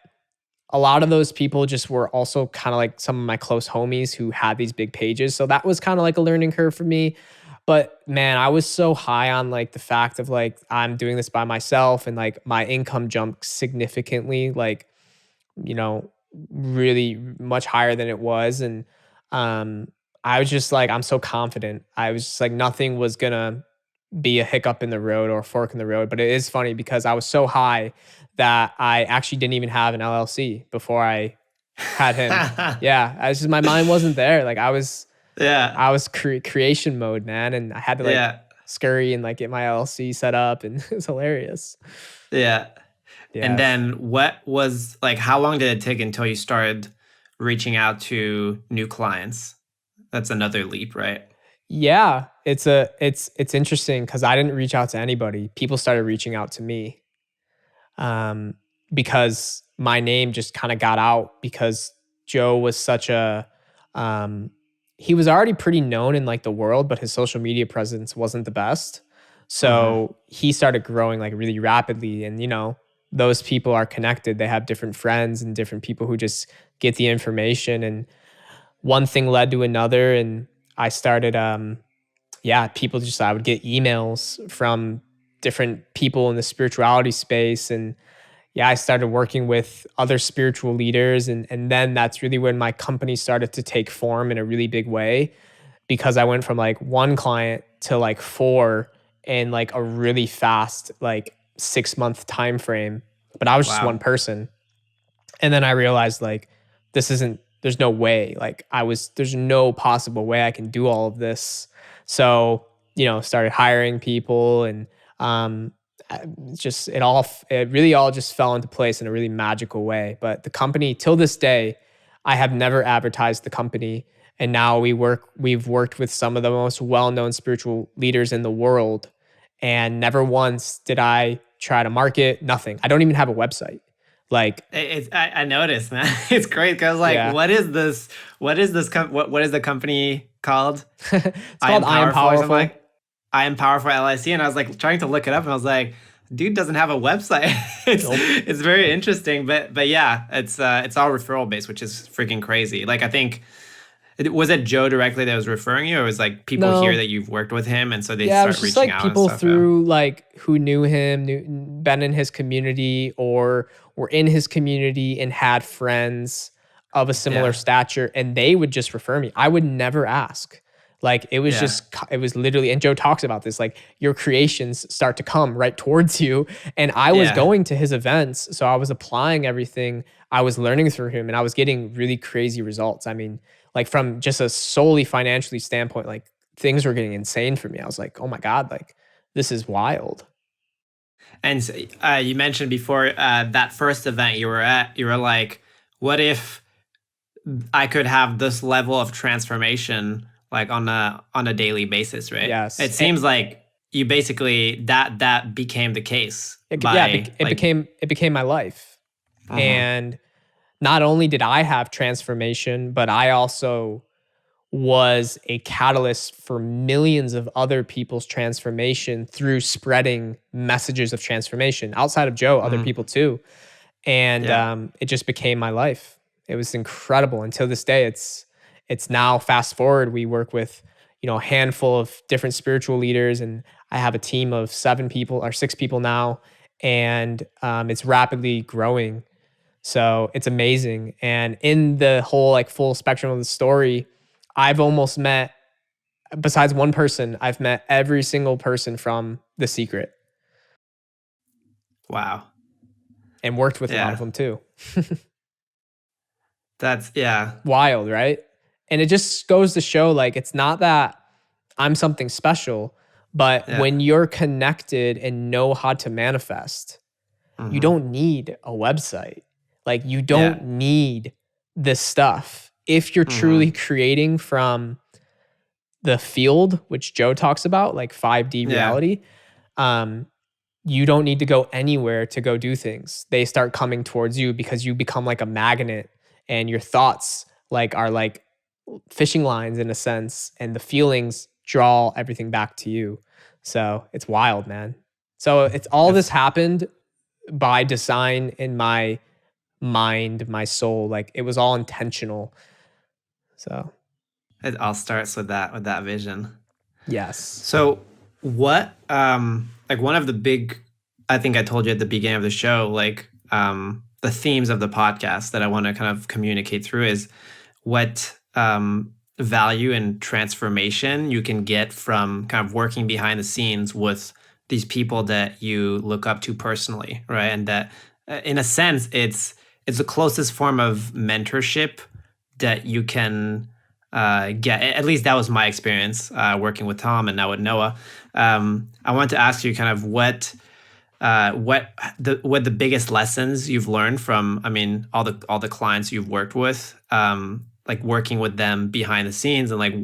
a lot of those people just were also kind of like some of my close homies who had these big pages. So that was kind of like a learning curve for me. But man, I was so high on like the fact of like I'm doing this by myself and like my income jumped significantly, like, you know, really much higher than it was. And um I was just like, I'm so confident. I was just like nothing was gonna be a hiccup in the road or a fork in the road. But it is funny because I was so high that I actually didn't even have an LLC before I had him. Yeah, I was just my mind wasn't there. Like Yeah. I was creation mode, man, and I had to like Yeah. scurry and like get my LLC set up, and it was hilarious. Yeah. And Yes. then what was like how long did it take until you started reaching out to new clients? That's another leap, right? Yeah, it's interesting because I didn't reach out to anybody. People started reaching out to me. um, because my name just kind of got out because Joe was such a um, he was already pretty known in like the world, but his social media presence wasn't the best. Mm-hmm. So he started growing like really rapidly, and those people are connected. They have different friends and different people who just get the information, and one thing led to another, and I started people just I would get emails from different people in the spirituality space, and yeah, I started working with other spiritual leaders, and then that's really when my company started to take form in a really big way because I went from like one client to like four in like a really fast like 6 month time frame. But I was just one Wow. person. And then I realized like there's no way. Like there's no possible way I can do all of this. So, started hiring people, and um it really all just fell into place in a really magical way. But the company till this day, I have never advertised the company. And now we've worked with some of the most well-known spiritual leaders in the world. And never once did I try to market, nothing. I don't even have a website. Like, I noticed, man. It's great because like, yeah. what is this? What is the company called? It's I called am I Am powerful or something Powerful. like. I am powerful LIC, and I was like trying to look it up, and I was like, dude doesn't have a website. it's Nope. it's very interesting, but yeah, it's all referral based, which is freaking crazy. Like I think was it Joe directly that was referring you, or was like people here No. that you've worked with him, and so they Yeah, it start was just reaching like out and people stuff. Yeah, through like who knew him, knew been in his community or were in his community and had friends of a similar yeah, stature and they would just refer me. I would never ask. Like it was yeah, just it was literally and Joe talks about this like your creations start to come right towards you and I was yeah. going to his events, so I was applying everything. I was learning through him and I was getting really crazy results. I mean, like from just a solely financially standpoint, like things were getting insane for me. I was like, oh my God, like this is wild. And you mentioned before that first event you were at, you were like, what if I could have this level of transformation like on a daily basis, right? Yes. It seems like you basically that became the case Yeah, by like. it became my life. Mhm. And not only did I have transformation, but I also was a catalyst for millions of other people's transformation through spreading messages of transformation outside of Joe, other Mhm. people too. And Yeah. it just became my life. It was incredible. Until this day, it's now fast forward. We work with a handful of different spiritual leaders, and I have a team of 7 people or 6 people now, and it's rapidly growing. So it's amazing. And in the whole like full spectrum of the story, I've almost met, besides one person, I've met every single person from The Secret Wow. and worked with a lot of Yeah. them too. That's yeah. Wild, right? And it just goes to show like it's not that I'm something special, but Yeah. when you're connected and know how to manifest, you Mhm. don't need a website. Like you Yeah. don't need this stuff. If you're truly Mhm. creating from the field, which Joe talks about, like 5D Yeah. reality, um, you don't need to go anywhere to go do things. They start coming towards you because you become like a magnet and your thoughts like are like fishing lines in a sense and the feelings draw everything back to you. So it's wild, man. So it's all this It's happened by design in my mind, my soul. Like it was all intentional. So it all starts with that vision. yes. So what like one of the big, I think I told you at the beginning of the show, like the themes of the podcast that I want to kind of communicate through is what value and transformation you can get from kind of working behind the scenes with these people that you look up to personally, right? And that in a sense it's the closest form of mentorship that you can get. At least that was my experience working with Tom and now with Noah. I want to ask you kind of what the biggest lessons you've learned from, I mean, all the clients you've worked with, like working with them behind the scenes, and like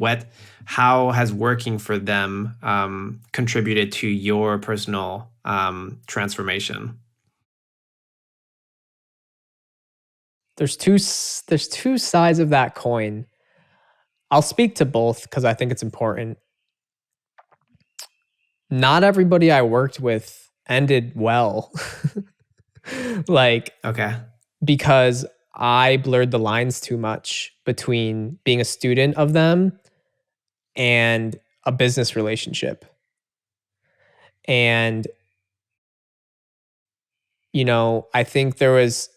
how has working for them contributed to your personal transformation? There's two sides of that coin. I'll speak to both because I think it's important. Not everybody I worked with ended well. Like, Okay. because I blurred the lines too much between being a student of them and a business relationship. And, I think there was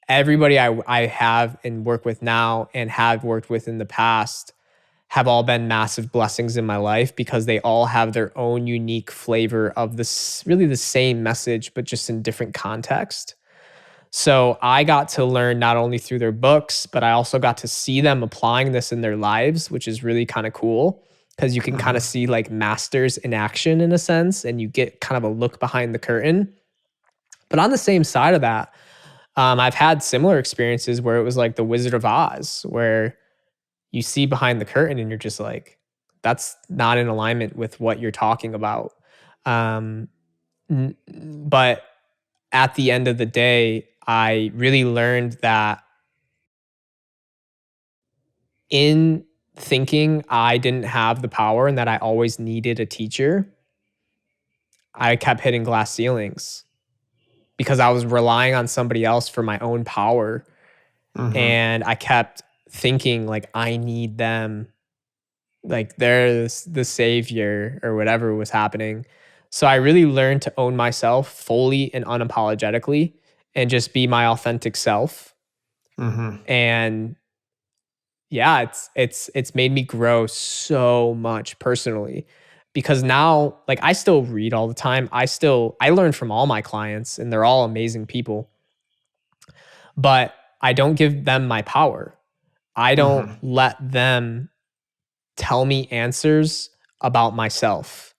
everybody I have and work with now and have worked with in the past have all been massive blessings in my life because they all have their own unique flavor of this really the same message, but just in different context. So I got to learn not only through their books, but I also got to see them applying this in their lives, which is really kind of cool because you can kind of Hmm. see like masters in action in a sense, and you get kind of a look behind the curtain. But on the same side of that, I've had similar experiences where it was like the Wizard of Oz, where you see behind the curtain and you're just like, that's not in alignment with what you're talking about. Um, but at the end of the day, I really learned that in thinking I didn't have the power and that I always needed a teacher, I kept hitting glass ceilings because I was relying on somebody else for my own power. Mm-hmm. And I kept thinking like, I need them, like they're the savior or whatever was happening. So I really learned to own myself fully and unapologetically and just be my authentic self. Mm-hmm. And yeah, it's made me grow so much personally because now like I still read all the time. I learn from all my clients and they're all amazing people, but I don't give them my power. I don't Mm-hmm. let them tell me answers about myself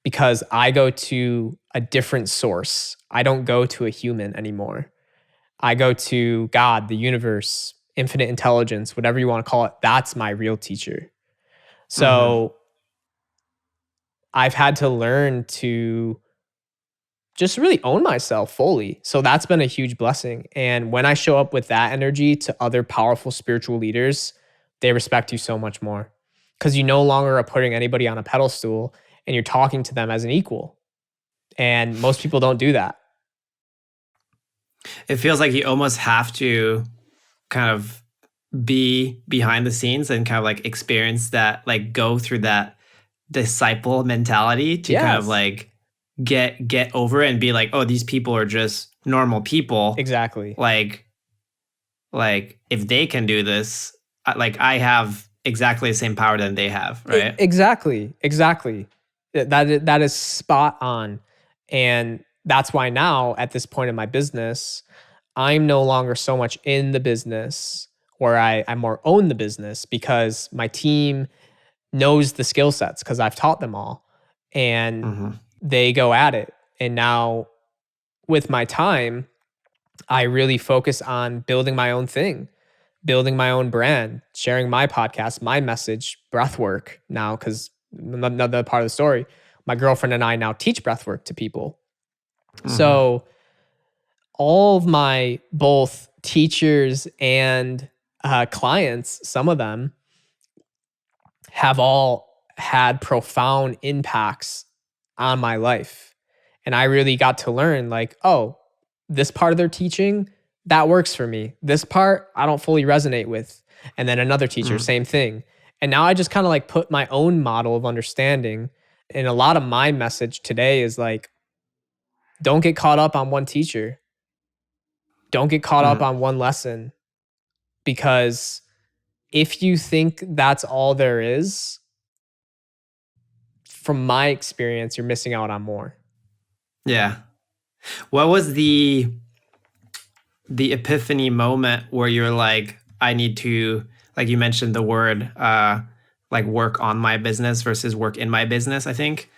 because I go to a different source. I don't go to a human anymore. I go to God, the universe, infinite intelligence, whatever you want to call it. That's my real teacher. Mm-hmm. So I've had to learn to just really own myself fully. So that's been a huge blessing. And when I show up with that energy to other powerful spiritual leaders, they respect you so much more because you no longer are putting anybody on a pedestal and you're talking to them as an equal. And most people don't do that. It feels like you almost have to kind of be behind the scenes and kind of like experience that, like go through that disciple mentality to kind of Yes, like get over it and be like, oh, these people are just normal people. exactly. Like if they can do this, like I have exactly the same power that they have, right? Exactly. That is spot on. And that's why now at this point in my business, I'm no longer so much in the business where I more own the business because my team knows the skill sets because I've taught them all and Mm-hmm. they go at it. And now with my time, I really focus on building my own thing, building my own brand, sharing my podcast, my message, breath work now, because another part of the story, my girlfriend and I now teach breath work to people. Mm-hmm. So all of my both teachers and clients, some of them have all had profound impacts on my life. And I really got to learn like, oh, this part of their teaching, that works for me. This part, I don't fully resonate with. And then another teacher, Mm-hmm. same thing. And now I just kind of like put my own model of understanding. And a lot of my message today is like, don't get caught up on one teacher. Don't get caught up Mm-hmm. on one lesson because if you think that's all there is, from my experience, you're missing out on more. Yeah. What was the epiphany moment where you're like, I need to, like you mentioned the word, like work on my business versus work in my business, I think.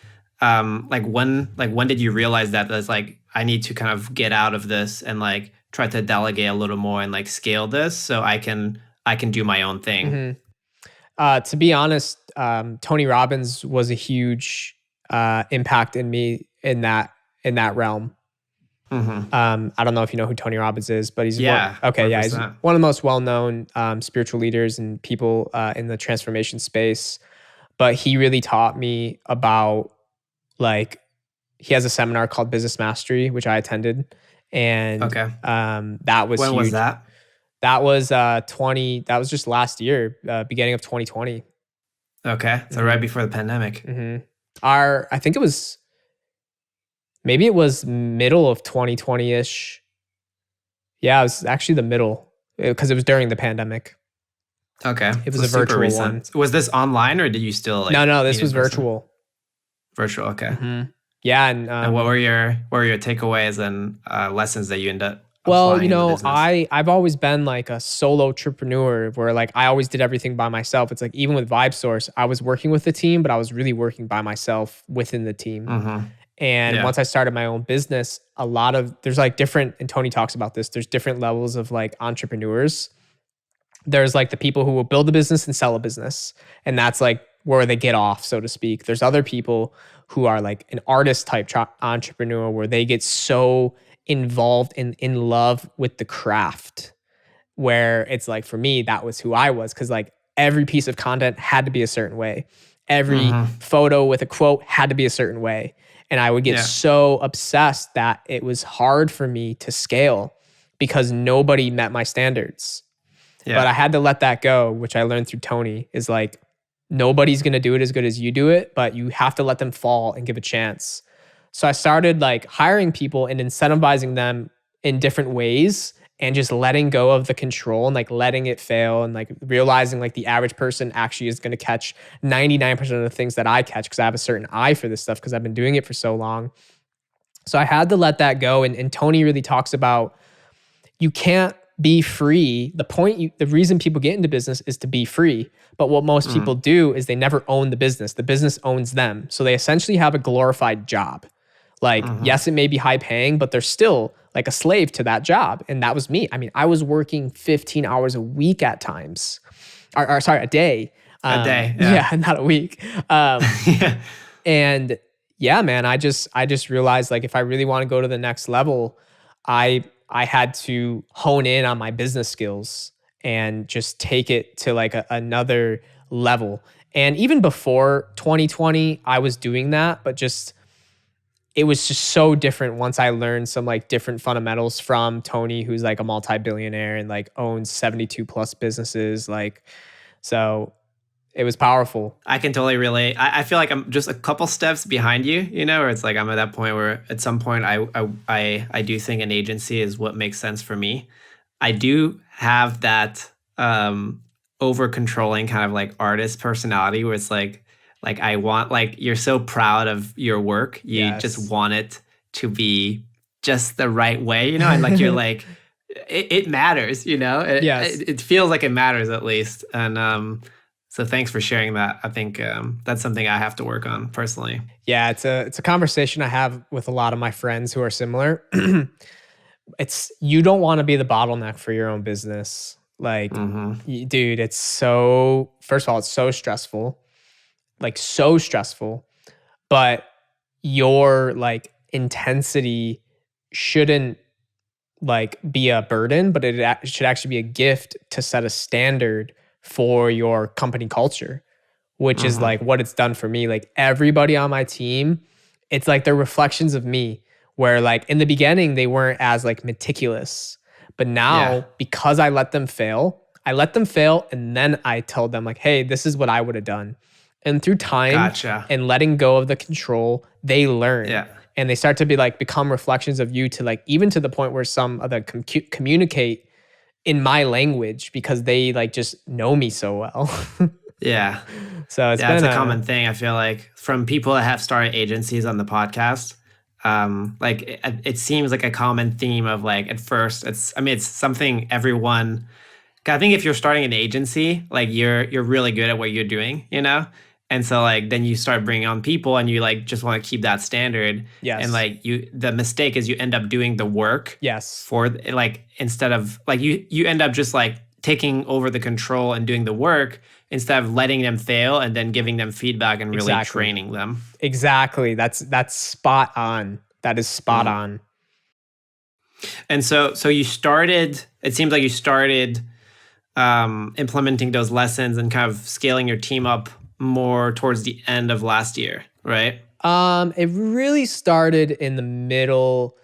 Like when did you realize that that's like, I need to kind of get out of this and like try to delegate a little more and like scale this so I can do my own thing. Mhm. To be honest, Tony Robbins was a huge impact in me in that realm. Mm-hmm. I don't know if you know who Tony Robbins is, but he's one. Yeah, Okay, yeah, he's 100%. one of the most well-known spiritual leaders and people in the transformation space. But he really taught me about like he has a seminar called Business Mastery, which I attended, and Okay. that was When was huge. that? That was 20. That was just last year, beginning of 2020. Okay. So right Hmm. before the pandemic. Hmm. I think it was maybe it was middle of 2020 ish. Yeah, it was actually the middle because it was during the pandemic. Okay. It was So a super virtual one. recent. Was this online or did you still No, like no, this meet in was person? virtual. Virtual. Okay. Hmm. Yeah, and And what were your takeaways and lessons that you end up well, applying in the business? I've always been like a solo entrepreneur where like I always did everything by myself. It's like even with Vibe Source, I was working with the team, but I was really working by myself within the team. Mm-hmm. And Yeah. once I started my own business, there's like different, and Tony talks about this, there's different levels of like entrepreneurs. There's like the people who will build a business and sell a business. And that's like where they get off, so to speak. There's other people who are like an artist type entrepreneur where they get so involved and in love with the craft. Where it's like for me, that was who I was because like every piece of content had to be a certain way. every Mm-hmm. photo with a quote had to be a certain way. And I would get Yeah. so obsessed that it was hard for me to scale because nobody met my standards. But Yeah. I had to let that go, which I learned through Tony, is like nobody's going to do it as good as you do it, but you have to let them fall and give a chance. So I started like hiring people and incentivizing them in different ways and just letting go of the control and like letting it fail and like realizing like the average person actually is going to catch 99% of the things that I catch because I have a certain eye for this stuff because I've been doing it for so long. So I had to let that go. And Tony really talks about you can't be free. The reason people get into business is to be free. But what most people do is they never own the business. The business owns them. So they essentially have a glorified job. Like, yes, it may be high paying, but they're still like a slave to that job. And that was me. I mean, I was working 15 hours a week at times, or sorry, a day. A day. Yeah, not a week. Yeah. And yeah, man, I just realized like if I really want to go to the next level, I had to hone in on my business skills and just take it to like another level. And even before 2020, I was doing that, but just it was just so different once I learned some like different fundamentals from Tony, who's like a multi-billionaire and like owns 72 plus businesses. Like, so it was powerful. I can totally relate. I feel like I'm just a couple steps behind you, you know, where it's like I'm at that point where at some point I do think an agency is what makes sense for me. I do have that over controlling kind of like artist personality where it's like I want like you're so proud of your work. You Yes. just want it to be just the right way, you know, and like you're like it matters, you know. Yes. It feels like it matters at least. And so thanks for sharing that. I think that's something I have to work on personally. Yeah, it's a conversation I have with a lot of my friends who are similar. It's you don't want to be the bottleneck for your own business. Like, dude, it's so, first of all, it's so stressful, like so stressful, but your like intensity shouldn't like be a burden, but it should actually be a gift to set a standard for your company culture, which is like what it's done for me. Like everybody on my team, it's like they're reflections of me where like in the beginning they weren't as like meticulous, but now because I let them fail and then I told them like, hey, this is what I would have done. And through time and letting go of the control, they learn. Yeah. And they start to be like become reflections of you to like even to the point where some of them communicate in my language because they like just know me so well. Yeah. So it's been a common thing. I feel like from people that have started agencies on the podcast, like it seems like a common theme of like at first it's something everyone. I think if you're starting an agency, like you're really good at what you're doing, you know. And so like then you start bringing on people and you like just want to keep that standard. Yes. And like the mistake is you end up doing the work. Yes. For like instead of like you end up just like taking over the control and doing the work instead of letting them fail and then giving them feedback and really training them. Exactly. That's spot on. That is spot on. And so you started, it seems like you started implementing those lessons and kind of scaling your team up more towards the end of last year, right? It really started in the middle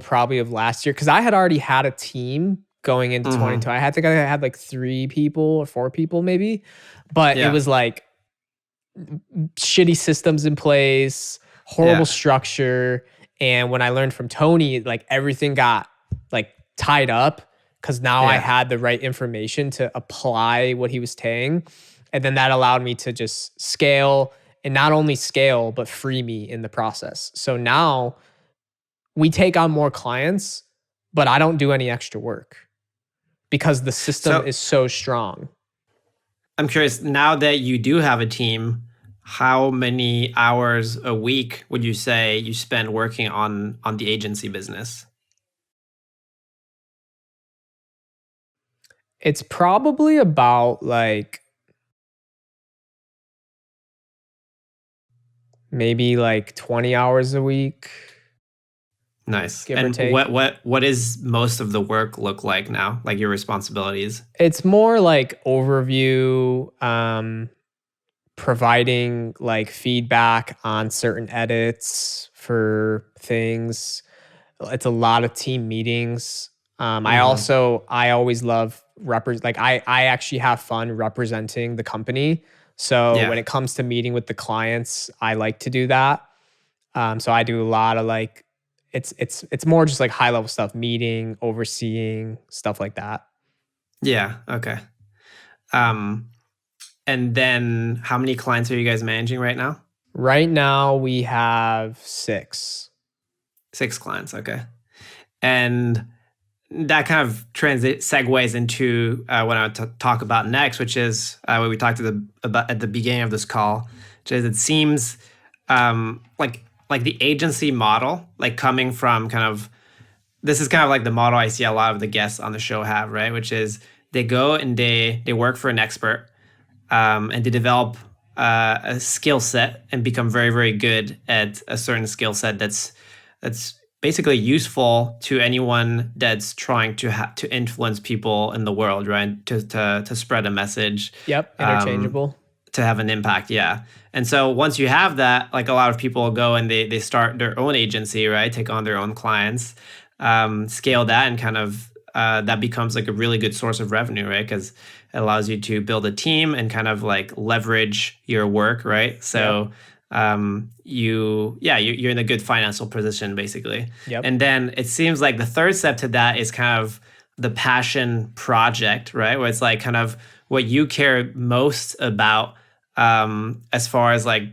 probably of last year because I had already had a team going into 2020. I had like 3 people or 4 people maybe, but it was like shitty systems in place, horrible structure. And when I learned from Tony, like everything got like tied up because now I had the right information to apply what he was saying. And then that allowed me to just scale and not only scale, but free me in the process. So now we take on more clients, but I don't do any extra work because the system is so strong. I'm curious, now that you do have a team, how many hours a week would you say you spend working on the agency business? It's probably about like maybe like 20 hours a week. Nice. Give or take. What is most of the work look like now? Like your responsibilities? It's more like overview, providing like feedback on certain edits for things. It's a lot of team meetings. Mm-hmm. I always love like I actually have fun representing the company. So when Yeah. it comes to meeting with the clients, I like to do that. So I do a lot of like it's more just like high level stuff, meeting, overseeing, stuff like that. Yeah. Okay. Um, and then how many clients are you guys managing right now? Right now we have 6. 6 clients. Okay. And that kind of segues into what I want to talk about next, which is what we talked about at the beginning of this call, which is it seems like the agency model, like coming from kind of this is kind of like the model I see a lot of the guests on the show have, right? Which is they go and they work for an expert, and they develop a skill set and become very very good at a certain skill set that's basically useful to anyone that's trying to influence people in the world, right? To spread a message, Yep, um, interchangeable. to have an impact, yeah. And so once you have that, like a lot of people go and they start their own agency, right? Take on their own clients, scale that, and kind of that becomes like a really good source of revenue, right? Because it allows you to build a team and kind of like leverage your work, right? Yep. So you're in a good financial position basically. Yep. And then it seems like the third step to that is kind of the passion project, right? Where it's like kind of what you care most about, as far as like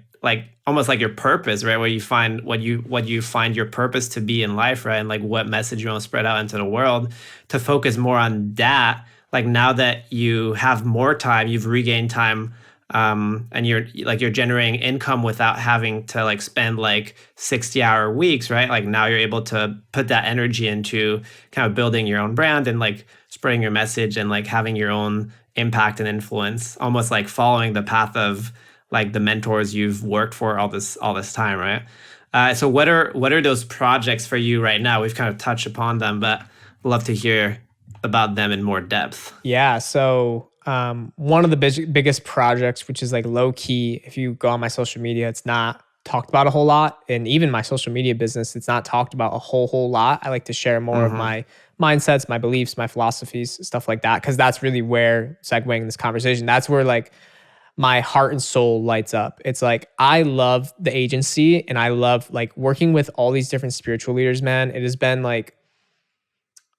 almost like your purpose, right? Where you find what you find your purpose to be in life, right? And like what message you want to spread out into the world, to focus more on that. Like now that you have more time, you've regained time, and you're generating income without having to like spend like 60-hour weeks, right? Like now you're able to put that energy into kind of building your own brand and like spreading your message and like having your own impact and influence, almost like following the path of like the mentors you've worked for all this time, right? So what are those projects for you right now? We've kind of touched upon them, but I'd love to hear about them in more depth. Yeah. So one of the biggest projects, which is like low key, if you go on my social media, it's not talked about a whole lot. And even my social media business, it's not talked about a whole lot. I like to share more of Mm-hmm. my mindsets, my beliefs, my philosophies, stuff like that. Cause that's really where, segueing this conversation, that's where like my heart and soul lights up. It's like I love the agency and I love like working with all these different spiritual leaders, man. It has been like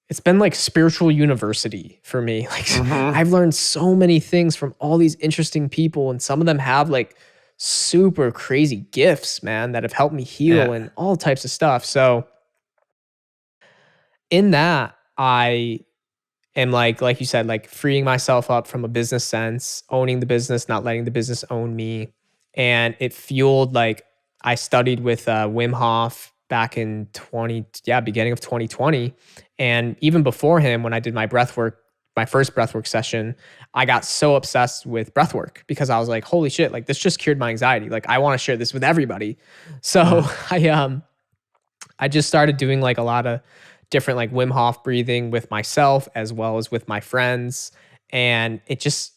it's been like spiritual university for me. Like Mm-hmm. I've learned so many things from all these interesting people and some of them have like super crazy gifts, man, that have helped me heal Yeah. and all types of stuff. So in that, I am like you said, like freeing myself up from a business sense, owning the business, not letting the business own me. And it fueled like I studied with Wim Hof back in beginning of 2020. And even before him, when I did my first breathwork session, I got so obsessed with breathwork because I was like, holy shit, like this just cured my anxiety. Like I want to share this with everybody. So Mm-hmm. I just started doing like a lot of different like Wim Hof breathing with myself as well as with my friends. And it just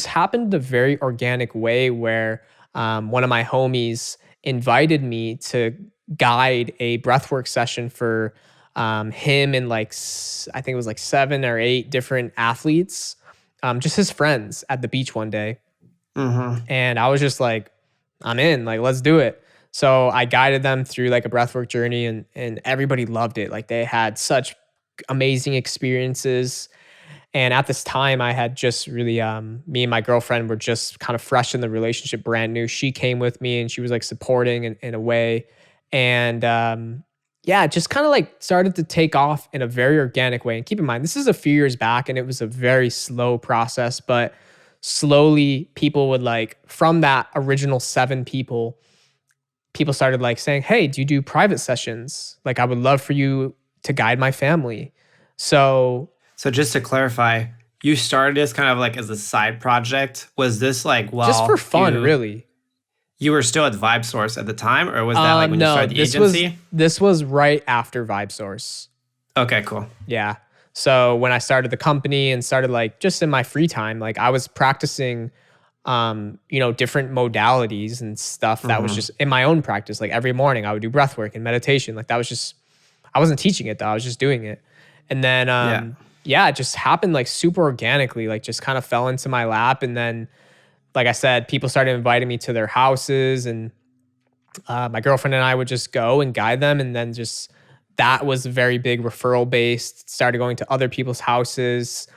happened a very organic way where one of my homies invited me to guide a breathwork session for him and like I think it was like 7 or 8 different athletes, just his friends at the beach one day. Mm-hmm. And I was just like, I'm in, like, let's do it. So I guided them through like a breathwork journey and everybody loved it. Like they had such amazing experiences. And at this time I had just really me and my girlfriend were just kind of fresh in the relationship, brand new. She came with me and she was like supporting in a way. And yeah, it just kind of like started to take off in a very organic way. And keep in mind, this is a few years back and it was a very slow process, but slowly people would like from that original 7 people, people started like saying, hey, do you do private sessions? Like I would love for you to guide my family. So So just to clarify, you started this kind of like as a side project. Was this like just for while fun, you really. you were still at Vibe Source at the time, or was that like when you No, started the agency? this was right after Vibe Source. Okay, cool. Yeah. So when I started the company and started like just in my free time, like I was practicing different modalities and stuff that was Mm-hmm. just in my own practice. Like every morning I would do breath work and meditation. Like that was just, I wasn't teaching it though. I was just doing it. And then, Yeah. yeah, it just happened like super organically, like just kind of fell into my lap. And then, like I said, people started inviting me to their houses, and my girlfriend and I would just go and guide them. And then just that was very big referral based, started going to other people's houses.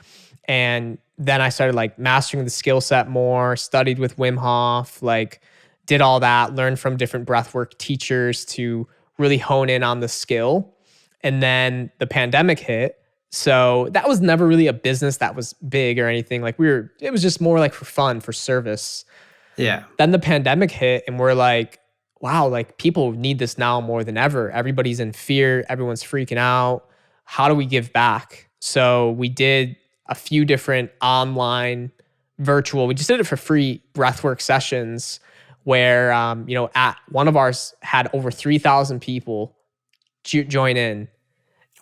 And then I started like mastering the skill set more, studied with Wim Hof, like did all that, learned from different breathwork teachers to really hone in on the skill. And then the pandemic hit. So that was never really a business that was big or anything. Like it was just more like for fun, for service. Yeah. Then the pandemic hit and we're like, wow, like people need this now more than ever. Everybody's in fear, everyone's freaking out. How do we give back? So we did a few different online virtual, we just did it for free breathwork sessions where, at one of ours had over 3,000 people join in.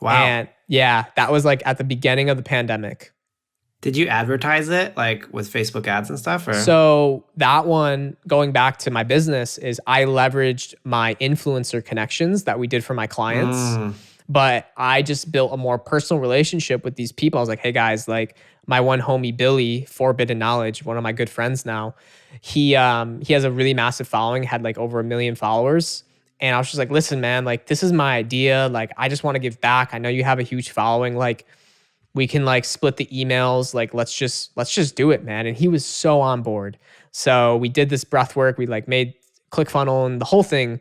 Wow. And yeah, that was like at the beginning of the pandemic. Did you advertise it like with Facebook ads and stuff? Or So that one, going back to my business, is I leveraged my influencer connections that we did for my clients. But I just built a more personal relationship with these people. I was like, hey guys, like my one homie, Billy, Forbidden Knowledge, one of my good friends now, he has a really massive following, had like over 1 million followers. And I was just like, listen, man, like this is my idea. Like, I just want to give back. I know you have a huge following. Like, we can like split the emails. Like, let's just do it, man. And he was so on board. So we did this breath work. We like made ClickFunnels and the whole thing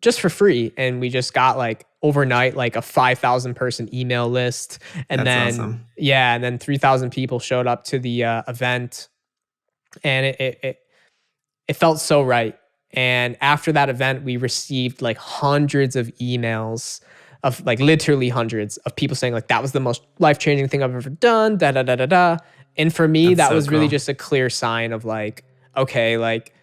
just for free. And we just got like overnight, like a 5,000 person email list. And That's then, awesome. yeah. And then 3,000 people showed up to the event, and it felt so right. And after that event, we received like hundreds of emails of like literally hundreds of people saying like that was the most life-changing thing I've ever done, da da da da da. And for me, That's that so was really cool. just a clear sign of like, okay, like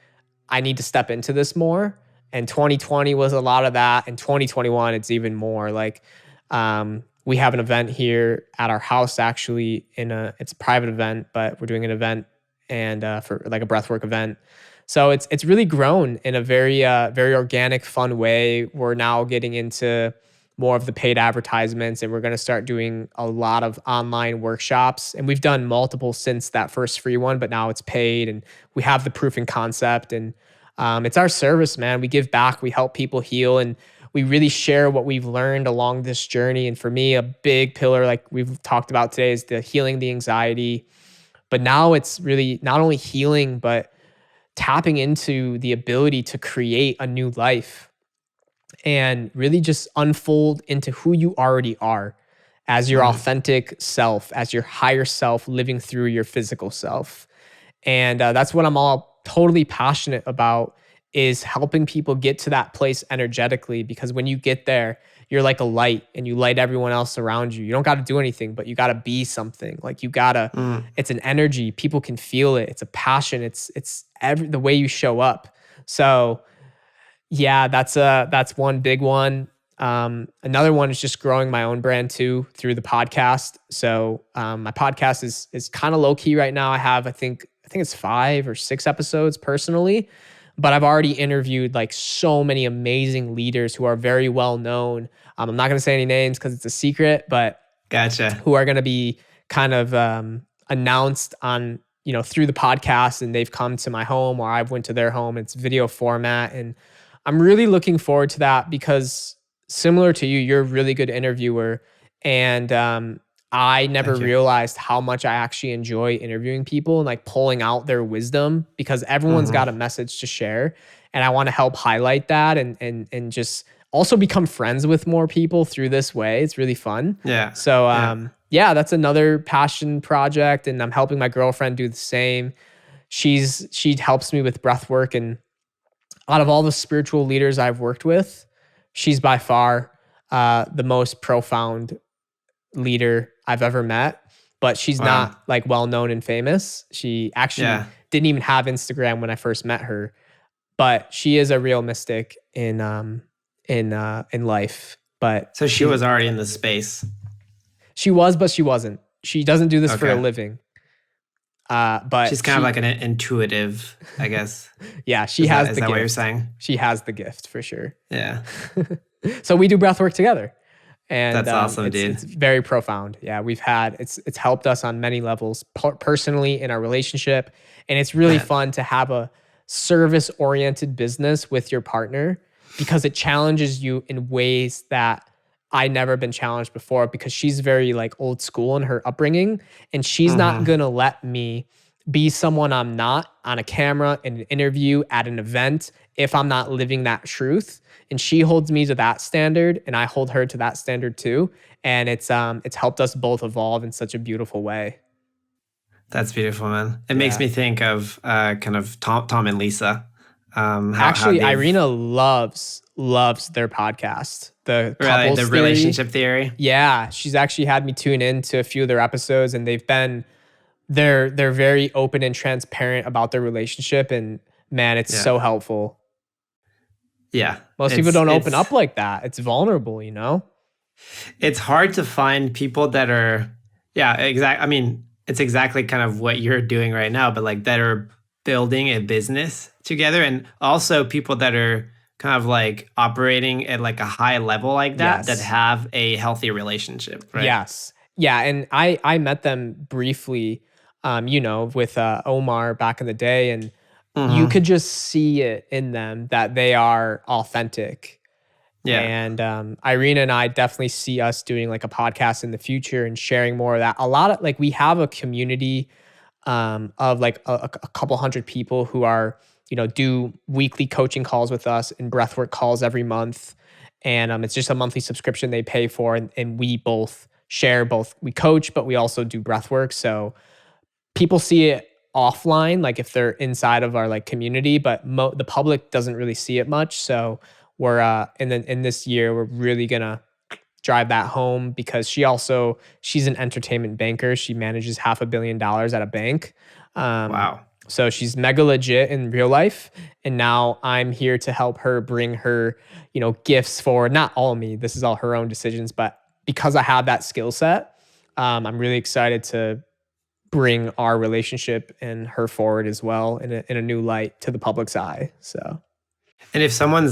I need to step into this more. And 2020 was a lot of that. And 2021, it's even more. Like we have an event here at our house, actually, it's a private event, but we're doing an event and for like a breathwork event. So it's really grown in a very very organic, fun way. We're now getting into more of the paid advertisements, and we're going to start doing a lot of online workshops. And we've done multiple since that first free one, but now it's paid, and we have the proof and concept. And it's our service, man. We give back, we help people heal, and we really share what we've learned along this journey. And for me, a big pillar, like we've talked about today, is the healing the anxiety. But now it's really not only healing, but tapping into the ability to create a new life and really just unfold into who you already are as your authentic self, as your higher self living through your physical self. And that's what I'm all totally passionate about, is helping people get to that place energetically. Because when you get there, you're like a light and you light everyone else around you. You don't got to do anything, but you got to be something. Like it's an energy. People can feel it. It's a passion. It's the way you show up. So yeah, that's one big one. Another one is just growing my own brand too through the podcast. So my podcast is kind of low key right now. I think it's 5 or 6 episodes personally, but I've already interviewed like so many amazing leaders who are very well known. I'm not going to say any names because it's a secret, but Gotcha. who are going to be kind of announced on, through the podcast, and they've come to my home or I've went to their home. It's video format, and I'm really looking forward to that because similar to you, you're a really good interviewer, and I never Thank you. realized how much I actually enjoy interviewing people and like pulling out their wisdom, because everyone's got a message to share, and I want to help highlight that and just also become friends with more people through this way. It's really fun. Yeah. So Yeah. yeah, that's another passion project, and I'm helping my girlfriend do the same. She helps me with breath work, and out of all the spiritual leaders I've worked with, she's by far the most profound leader I've ever met. But she's Wow. not like well known and famous. She actually Yeah. didn't even have Instagram when I first met her. But she is a real mystic in life. But So she was already in the space. she was, but she wasn't. She doesn't do this for a Okay. living. But She's kind of like an intuitive, I guess. yeah, she Is that has is the that what you're gift. saying? She has the gift for sure. Yeah. So we do breath work together, and That's awesome, dude. it's very profound. Yeah, it's helped us on many levels, personally in our relationship, and it's really Man. fun to have a service oriented business with your partner because it challenges you in ways that I never been challenged before because she's very like old school in her upbringing, and she's not Mhm. gonna let me be someone I'm not on a camera, in an interview, at an event, if I'm not living that truth. And she holds me to that standard, and I hold her to that standard too. And it's helped us both evolve in such a beautiful way. That's beautiful, man. It makes Yeah. me think of kind of Tom and Lisa. How Actually, they've Irina loves their podcast, the really the couples theory. relationship theory. Yeah, she's actually had me tune in to a few of their episodes, and they're very open and transparent about their relationship, and man, it's Yeah. so helpful. Yeah. Most people don't open up like that. It's vulnerable, you know? It's hard to find people that are, yeah, exact. I mean, it's exactly kind of what you're doing right now, but like that are building a business together, and also people that are kind of like operating at like a high level like that Yes. have a healthy relationship, right? Yes. Yeah, and I met them briefly, with Omar back in the day, and you Hmm. could just see it in them that they are authentic. Yeah. And Irina and I definitely see us doing like a podcast in the future and sharing more of that. A lot of like we have a community of like a couple hundred people who are do weekly coaching calls with us and breathwork calls every month, and it's just a monthly subscription they pay for, and we both share both. We coach, but we also do breathwork. So people see it offline, like if they're inside of our like community, but the public doesn't really see it much. So we're in this year we're really gonna drive that home because she's an entertainment banker. She manages $500 million at a bank. Um, Wow. so she's mega legit in real life. And now I'm here to help her bring her, gifts forward. Not all me. This is all her own decisions, but because I have that skill set, I'm really excited to bring our relationship and her forward as well in a new light to the public's eye. So And if someone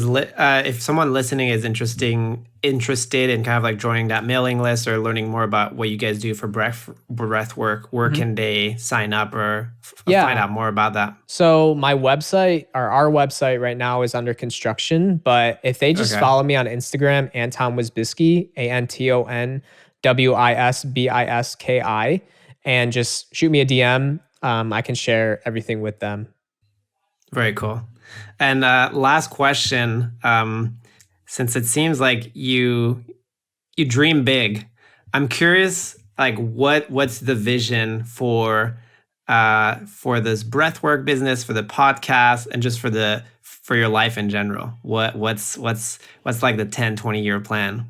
listening is interested in kind of like joining that mailing list or learning more about what you guys do for breath work, where Mhm. can they sign up or find Yeah. out more about that? So my website or our website right now is under construction, but if they just Okay. follow me on Instagram, Anton Wisbiski, AntonWisbiski, and just shoot me a DM, I can share everything with them. Very cool. And last question, since it seems like you dream big, I'm curious, like what's the vision for this breathwork business, for the podcast, and just for your life in general? What's like the 10-20 year plan?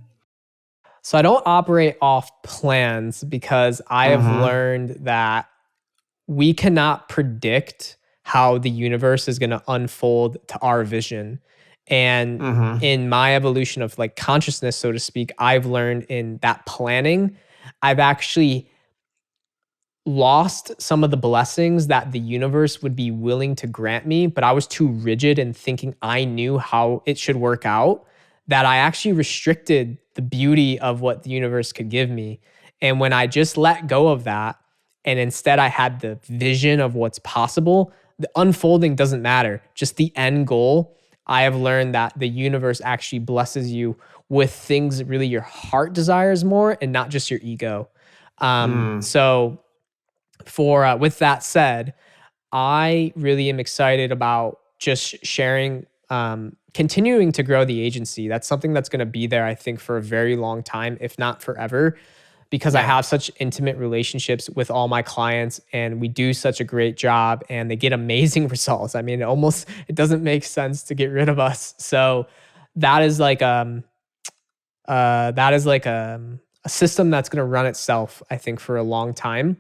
So I don't operate off plans because I have Mm-hmm. learned that we cannot predict how the universe is going to unfold to our vision. And Mm-hmm. in my evolution of like consciousness, so to speak, I've learned in that planning, I've actually lost some of the blessings that the universe would be willing to grant me, but I was too rigid in thinking I knew how it should work out that I actually restricted the beauty of what the universe could give me. And when I just let go of that, and instead I had the vision of what's possible, the unfolding doesn't matter, just the end goal. I have learned that the universe actually blesses you with things that really your heart desires more and not just your ego. Mm. So for with that said, I really am excited about just sharing, continuing to grow the agency. That's something that's going to be there, I think, for a very long time, if not forever, because I Yeah. have such intimate relationships with all my clients, and we do such a great job, and they get amazing results. I mean, it doesn't make sense to get rid of us. So that is like a system that's going to run itself, I think, for a long time.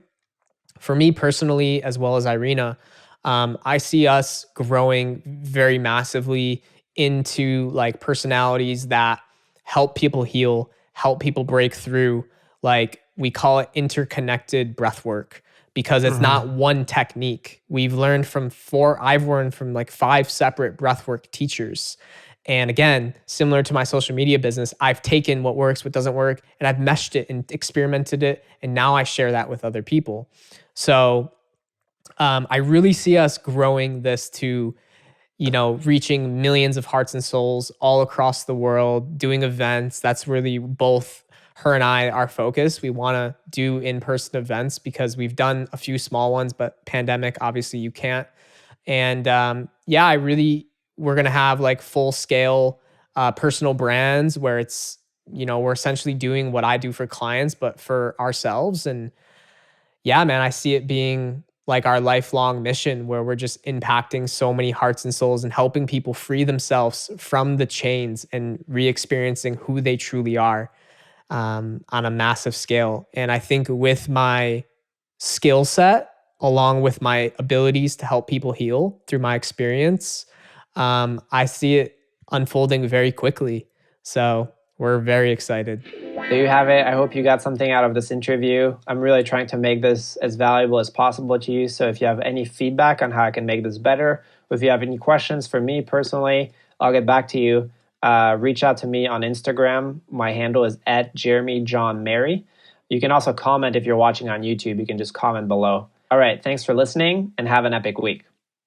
For me personally, as well as Irina, I see us growing very massively into like personalities that help people heal, help people break through. Like we call it interconnected breath work because it's not one technique. I've learned from like 5 separate breathwork teachers. And again, similar to my social media business, I've taken what works, what doesn't work, and I've meshed it and experimented it. And now I share that with other people. So I really see us growing this to, reaching millions of hearts and souls all across the world, doing events. That's really both her and I, our focus. We want to do in-person events because we've done a few small ones, but pandemic, obviously you can't. And we're going to have like full scale personal brands where it's, we're essentially doing what I do for clients, but for ourselves. And yeah, man, I see it being like our lifelong mission where we're just impacting so many hearts and souls and helping people free themselves from the chains and re-experiencing who they truly are on a massive scale. And I think with my skill set, along with my abilities to help people heal through my experience, I see it unfolding very quickly. So we're very excited. There you have it. I hope you got something out of this interview. I'm really trying to make this as valuable as possible to you. So if you have any feedback on how I can make this better, or if you have any questions for me personally, I'll get back to you. Reach out to me on Instagram. My handle is @JeremyJohnMary. You can also comment if you're watching on YouTube. You can just comment below. All right. Thanks for listening and have an epic week.